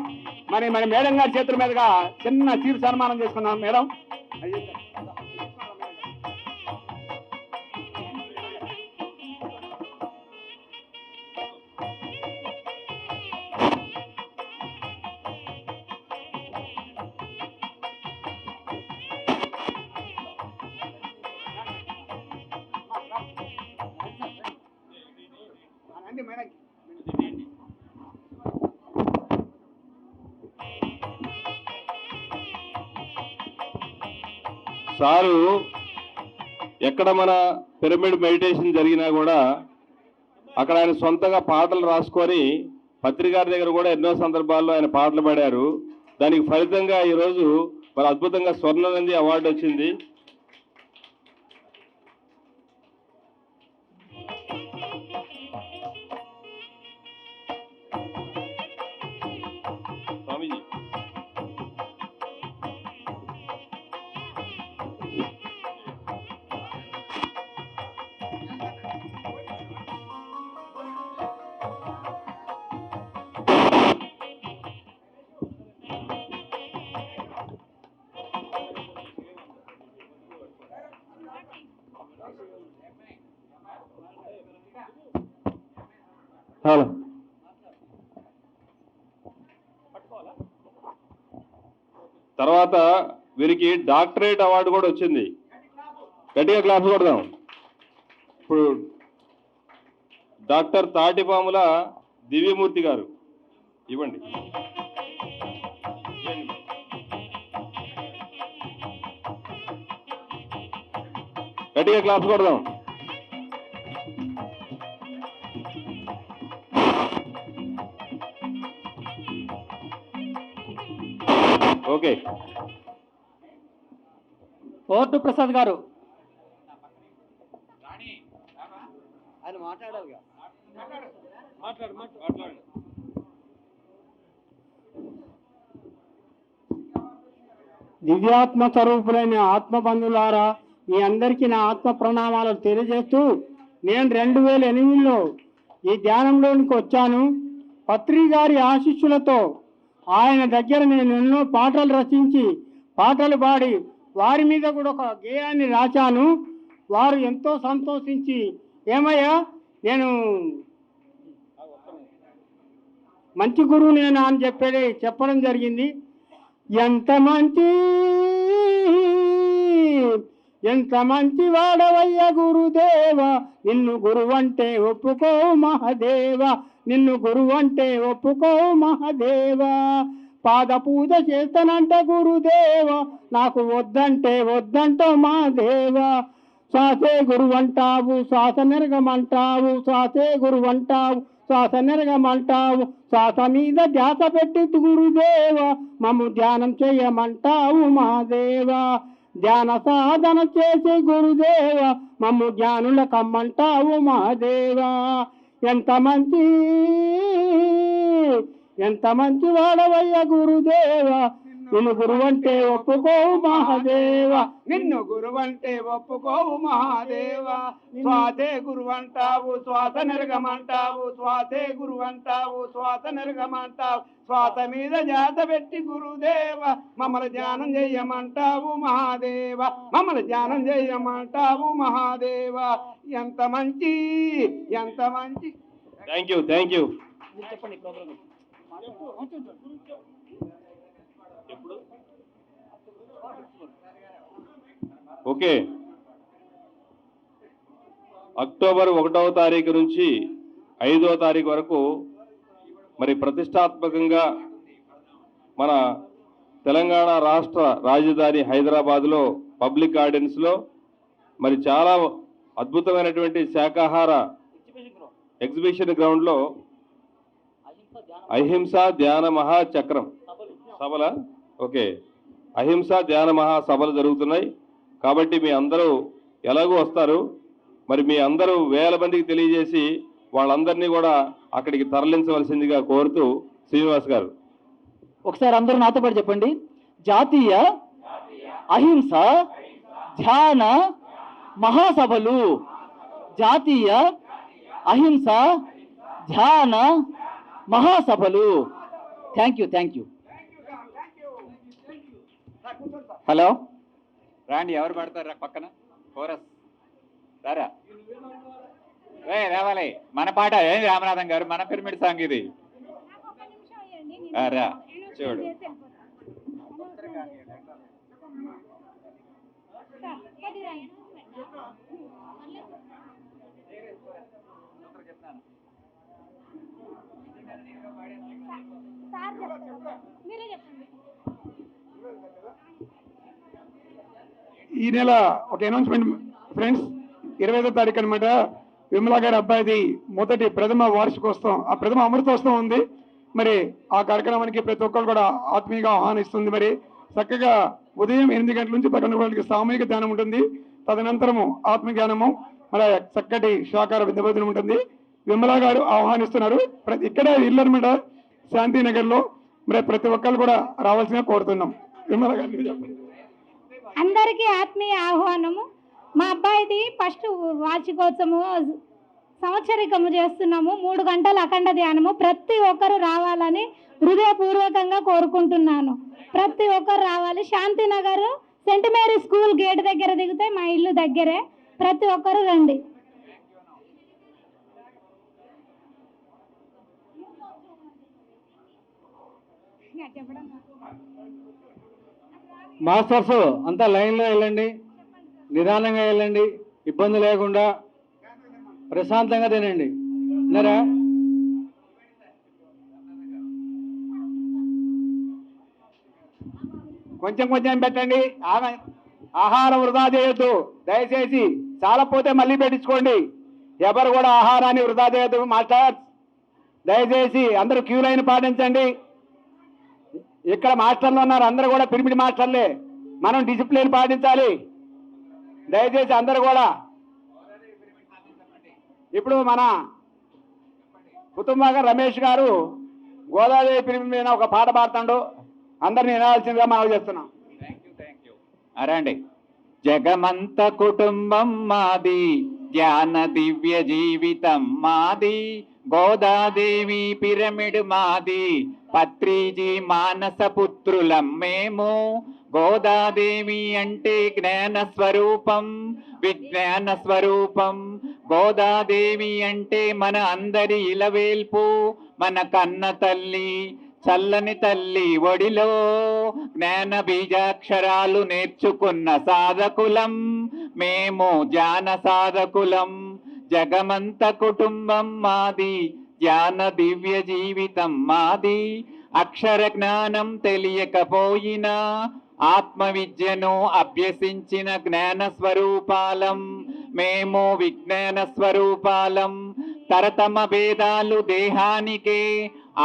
మరి మేడం గారి చేతుల మీదుగా చిన్న చిరు సన్మానం చేసుకున్నాం మేడం. సారు ఎక్కడ మన పిరమిడ్ మెడిటేషన్ జరిగినా కూడా అక్కడ ఆయన సొంతంగా పాటలు రాసుకొని పత్రికారి దగ్గర కూడా ఎన్నో సందర్భాల్లో ఆయన పాటలు పాడారు. దానికి ఫలితంగా ఈరోజు మరి అద్భుతంగా స్వర్ణనంది అవార్డు వచ్చింది. స్వామీజీ హలో తర్వాత వీరికి డాక్టరేట్ అవార్డు కూడా వచ్చింది. గట్టిగా క్లాస్ కొడదాం. ఇప్పుడు డాక్టర్ తాటిపాముల దివ్యమూర్తి గారు ఇవ్వండి. గట్టిగా క్లాస్ కొడదాం. ఓకే. కోర్టు ప్రసాద్ గారు ఆయన మాట్లాడాలి. దివ్యాత్మ స్వరూపులైన ఆత్మబంధులారా, మీ అందరికీ నా ఆత్మ ప్రణామాలు తెలియజేస్తూ, నేను 2008లో ఈ ధ్యానంలోనికి వచ్చాను. పత్రి గారి ఆశీస్సులతో ఆయన దగ్గర నేను ఎన్నో పాటలు రచించి పాటలు పాడి వారి మీద కూడా ఒక గేయాన్ని రాశాను. వారు ఎంతో సంతోషించి ఏమయ్యా నేను మంచి గురువు నేను అని చెప్పడం జరిగింది. ఎంత మంచి వాడవయ్య గురుదేవ, నిన్ను గురువంటే ఒప్పుకో మహదేవ, నిన్ను గురువంటే ఒప్పుకో మహదేవ. పాద పూజ చేస్తానంటే గురుదేవ, నాకు వద్దంటే వద్దంటో మా దేవ. శ్వాసే గురువంటావు శ్వాస నెరగమంటావు, శ్వాసే గురువంటావు శ్వాస నెరగమంటావు, శ్వాస మీద ధ్యాస పెట్టి గురుదేవ మమ్ము ధ్యానం చేయమంటావు మా దేవ. ధ్యాన సాధన చేసి గురుదేవ మమ్ము జ్ఞానుల కమ్మంటావు మా దేవ. ఎంత మంచి వాడవయ్య గురుదేవ, నిన్ను గురువంటే ఒప్పుకోవు మహాదేవ, నిన్ను గురువంటే ఒప్పుకోవు మహాదేవ. శ్వాసే గురువంటావు శ్వాస నెరగమంటావు, శ్వాసే గురువంటావు శ్వాస నెరగమంటావు, శ్వాస మీద జాత పెట్టి గురుదేవ మమ్మల్ని ధ్యానం చెయ్యమంటావు మహాదేవ, మమ్మల్ని ధ్యానం చెయ్యమంటావు మహాదేవ. ఎంత మంచి thank you, thank you. Okay, October 1వ తారీఖు నుంచి 5వ తారీఖు వరకు మరి ప్రతిష్టాత్మకంగా మన తెలంగాణ రాష్ట్ర రాజధాని హైదరాబాద్లో పబ్లిక్ గార్డెన్స్లో మరి చాలా అద్భుతమైనటువంటి శాకాహార ఎగ్జిబిషన్ గ్రౌండ్లో అహింస ధ్యాన మహాచక్రం సభల ఓకే అహింస ధ్యాన మహాసభలు జరుగుతున్నాయి. కాబట్టి మీ అందరూ ఎలాగో వస్తారు, మరి మీ అందరూ వేల మందికి తెలియజేసి వాళ్ళందరినీ కూడా అక్కడికి తరలించవలసిందిగా కోరుతూ శ్రీనివాస్ గారు ఒకసారి అందరూ నాతో పాటు చెప్పండి. జాతీయ అహింస ధ్యాన మహాసభలు, జాతీయ అహింస ధ్యాన మహాసభలు. Thank you, thank you. Hello రాండి, ఎవరు పడతారు పక్కన కోరస్ రారా రావాలి. మన పాట ఏం రామనాథం గారు, మన పిరమిడ్ సాంగ్ ఇది. రా చూడు. ఈ నెల ఒక అనౌన్స్మెంట్ ఫ్రెండ్స్, 25వ తారీఖు అనమాట విమలా గారి అబ్బాయిది మొదటి ప్రథమ వార్షికోత్సవం, ఆ ప్రథమ అమృతోత్సవం ఉంది. మరి ఆ కార్యక్రమానికి ప్రతి ఒక్కరు కూడా ఆత్మీయంగా ఆహ్వానిస్తుంది. మరి చక్కగా ఉదయం 8 గంటల నుంచి 11 గంటలకి సామూహిక ధ్యానం ఉంటుంది. తదనంతరము ఆత్మ జ్ఞానము, మరి చక్కటి శాకార విద్యబోధన ఉంటుంది. విమలా గారు ఆహ్వానిస్తున్నారు. ఇక్కడ ఇల్లు అనమాట శాంతినగర్లో. మరి ప్రతి ఒక్కరు కూడా రావాల్సిన కోరుతున్నాం. విమలా గారు చెప్పండి. అందరికీ ఆత్మీయ ఆహ్వానము. మా అబ్బాయిది ఫస్ట్ వార్షికోత్సవము సంవత్సరికము చేస్తున్నాము. 3 గంటల అఖండ ధ్యానము. ప్రతి ఒక్కరు రావాలని హృదయపూర్వకంగా కోరుకుంటున్నాను. ప్రతి ఒక్కరు రావాలి. Shantinagar saint Mary school gate దగ్గర దిగితే మా ఇల్లు దగ్గరే. ప్రతి ఒక్కరు రండి. మాస్టర్స్ అంతా లైన్లో వెళ్ళండి, నిదానంగా వెళ్ళండి, ఇబ్బంది లేకుండా ప్రశాంతంగా తినండి. ఉన్నారా? కొంచెం కొంచెం పెట్టండి. ఆహారం వృధా చేయొద్దు దయచేసి. చాలపోతే మళ్ళీ పెట్టించుకోండి. ఎవరు కూడా ఆహారాన్ని వృధా చేయొద్దు. మాస్టర్స్ దయచేసి అందరూ క్యూ లైన్ పాటించండి. ఇక్కడ మాస్టర్లు ఉన్నారు, అందరూ కూడా పిరమిడ్ మాస్టర్లే. మనం డిసిప్లిన్ పాటించాలి దయచేసి అందరూ కూడా. ఇప్పుడు మన కుటుంబంగా రమేష్ గారు గోదావరి పిరమిడ్ మీద ఒక పాట పాడుతాడు. అందరిని వినాల్సిందిగా మనం చేస్తున్నాం. రండి. జగమంత కుటుంబం మాది, ధ్యాన దివ్య జీవితం మాది, గోదాదేవి పిరమిడ్ మాది, పత్రిజీ మానస పుత్రులం మేము. గోదాదేవి అంటే జ్ఞాన స్వరూపం, విజ్ఞాన స్వరూపం. గోదాదేవి అంటే మన అందరి ఇలవేల్పు, మన కన్న తల్లి, చల్లని తల్లి ఒడిలో జ్ఞాన బీజాక్షరాలు నేర్చుకున్న సాధకులం మేము, జ్ఞాన సాధకులం. జగమంత కుటుంబం మాది, జ్ఞాన దివ్య జీవితం మాది. అక్షర జ్ఞానం తెలియకపోయినా ఆత్మ విద్యను అభ్యసించిన జ్ఞాన స్వరూపాలం మేము, విజ్ఞాన స్వరూపాలం. తరతమ భేదాలు దేహానికే,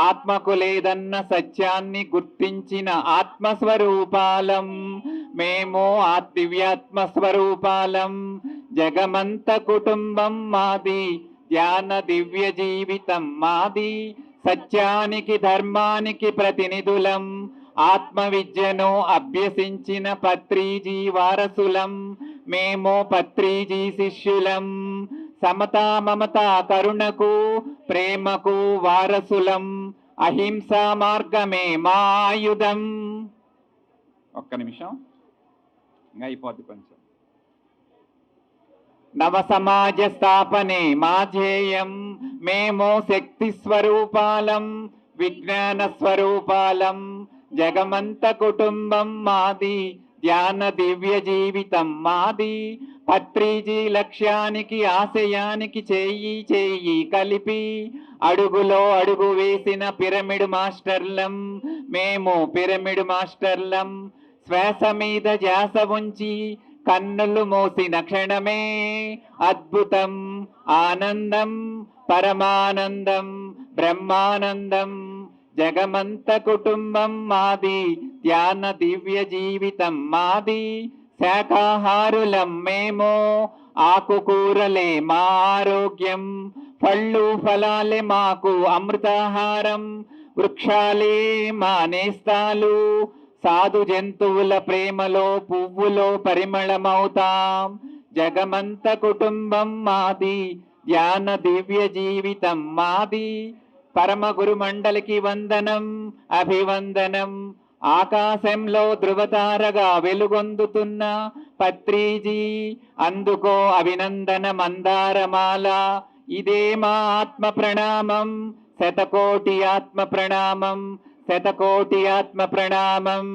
ఆత్మకు లేదన్న సత్యాన్ని గుర్తించిన ఆత్మస్వరూపాలం మేము, దివ్యాత్మ స్వరూపాలం. జగమంత కుటుంబం మాది, ధ్యాన దివ్య జీవితం మాది. సత్యానికి ధర్మానికి ప్రతినిధులం, ఆత్మ విద్యను అభ్యసించిన పత్రిజీ వారసులం మేము, పత్రిజీ శిష్యులం. సమతా మమతా కరుణకు ప్రేమకు వారసులం, అహింసా మార్గమే మా ఆయుధం. ఒక్క నిమిషం, ఇంకా అయిపోద్ది కొంచెం. నవ సమాజ స్థాపనే మా ధ్యేయం మేము, శక్తి స్వరూపాలం, విజ్ఞాన స్వరూపాలం. జగమంత కుటుంబం మాది, ధ్యాన దివ్య జీవితం మాది. పత్రిజీ లక్ష్యానికి ఆశయానికి చేయి చేయి కలిపి అడుగులో అడుగు వేసిన పిరమిడ్ మాస్టర్లం మేము, పిరమిడ్ మాస్టర్లం. శ్వాస మీద ధ్యాస ఉంచి కన్నులు మోసిన క్షణమే అద్భుతం, ఆనందం, పరమానందం, బ్రహ్మానందం. జగమంత కుటుంబం మాది, ధ్యాన దివ్య జీవితం మాది. శాకాహారులం మేము, ఆకుకూరలే మా ఆరోగ్యం. పళ్ళు ఫలాలే మాకు అమృతాహారం, వృక్షాలే మా నేస్తాలు. సాధు జంతువుల ప్రేమలో పువ్వులో పరిమళమవుతాం. జగమంత కుటుంబం మాది, ధ్యాన దివ్య జీవితం మాది. పరమ గురు మండలికి వందనం, అభివందనం. ఆకాశంలో ధృవతారగా వెలుగొందుతున్న పత్రిజీ, అందుకో అభినందన మందారమాల. ఇదే మా ఆత్మ ప్రణామం, శతకోటి ఆత్మ ప్రణామం, శతకోటి ఆత్మ ప్రణామం.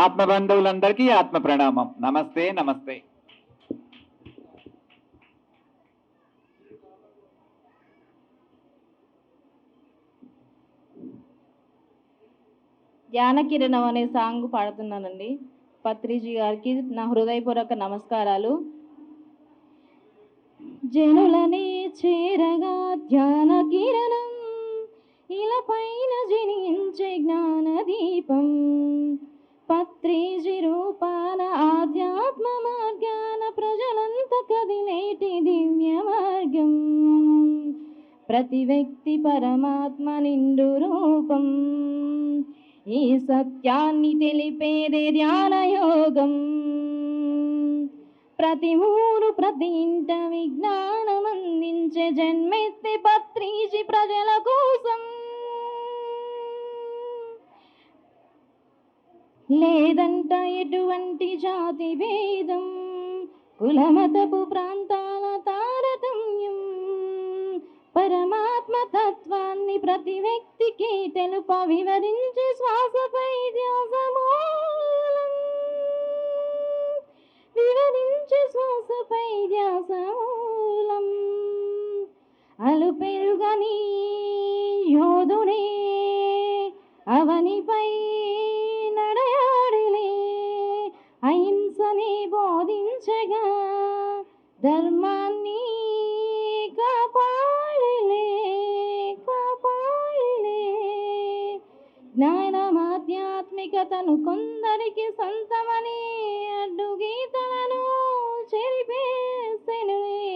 ఆత్మ బంధువులందరికీ ఆత్మ ప్రణామం. నమస్తే నమస్తే. ధ్యానకిరణం అనే సాంగ్ పాడుతున్నానండి. పత్రిజీ గారికి నా హృదయపూర్వక నమస్కారాలు. జనులనే చేరగా ధ్యాన కిరణం, ఇలపైన జనించే జ్ఞాన దీపం. పత్రిజీ రూపాన ఆధ్యాత్మ మార్గాన ప్రజలంత కదిలేటి దివ్య మార్గం. ప్రతి వ్యక్తి పరమాత్మ నిండు రూపం, ఈ సత్యాన్ని తెలిపేదే ధ్యాన యోగం. ప్రతి ఊరు ప్రతి ఇంట విజ్ఞానం అందించే జన్మెత్తి పత్రిజీ ప్రజల కోసం. లేదంట ఎటువంటి జాతి భేదం, కులమతపు ప్రాంతాల తారతమ్యం. పరమాత్మ తత్వాన్ని ప్రతి వ్యక్తికి తెలుప వివరించి శ్వాసపై ధ్యాసమూలం, వివరించి శ్వాసపై ధ్యాసమూలం. అలుపెరుగని యోధుడే అవనిపై నడయాడిలే, అహింసని బోధించగా ధర్మాన్ని కాపాడిలే, కాపాడిలే. జ్ఞానమాధ్యాత్మికతను కొందరికి సొంతమని అడ్డుగీతలను చెరిపేసెనులే.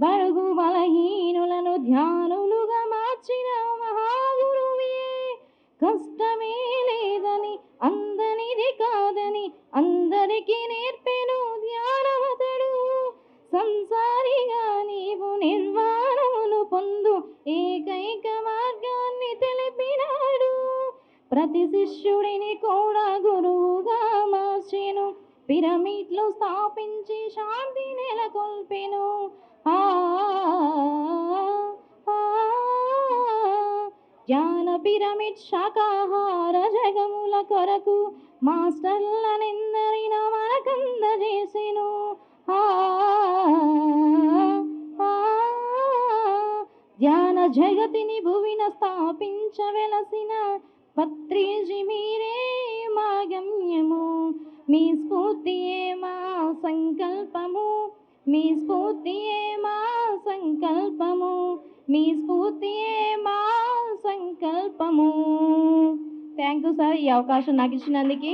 బడుగు బలహీనులను ధ్యానులుగా మార్చిన మహాగురువే. కష్టమే లేదని అందనిది కాదని అందరికీ నేర్పెను ధ్యానవతడు. సంసారిగా నీవు నిర్వాణమును పొందు ఏకైక మార్గాన్ని తెలిపినాడు. ప్రతి శిష్యుడిని కూడా గురువుగా మార్చెను, పిరమిడ్లు స్థాపించి శాంతి నెలకొల్పెను. జ్ఞాన పిరమిడ్ శాకాహార జగముల కొరకు మాస్టర్లనెందరినో మనకందజేసెను. ధ్యాన జగతిని భువిన స్థాపించవెలసిన పత్రిజీ మీరే మా గమ్యము, మీ స్ఫూర్తియే మా సంకల్పము, మీ స్ఫూర్తియే మా సంకల్పము, మీ స్ఫూర్తియే మా సంకల్పము. థ్యాంక్ యూ సార్, ఈ అవకాశం నాకు ఇచ్చినందుకు.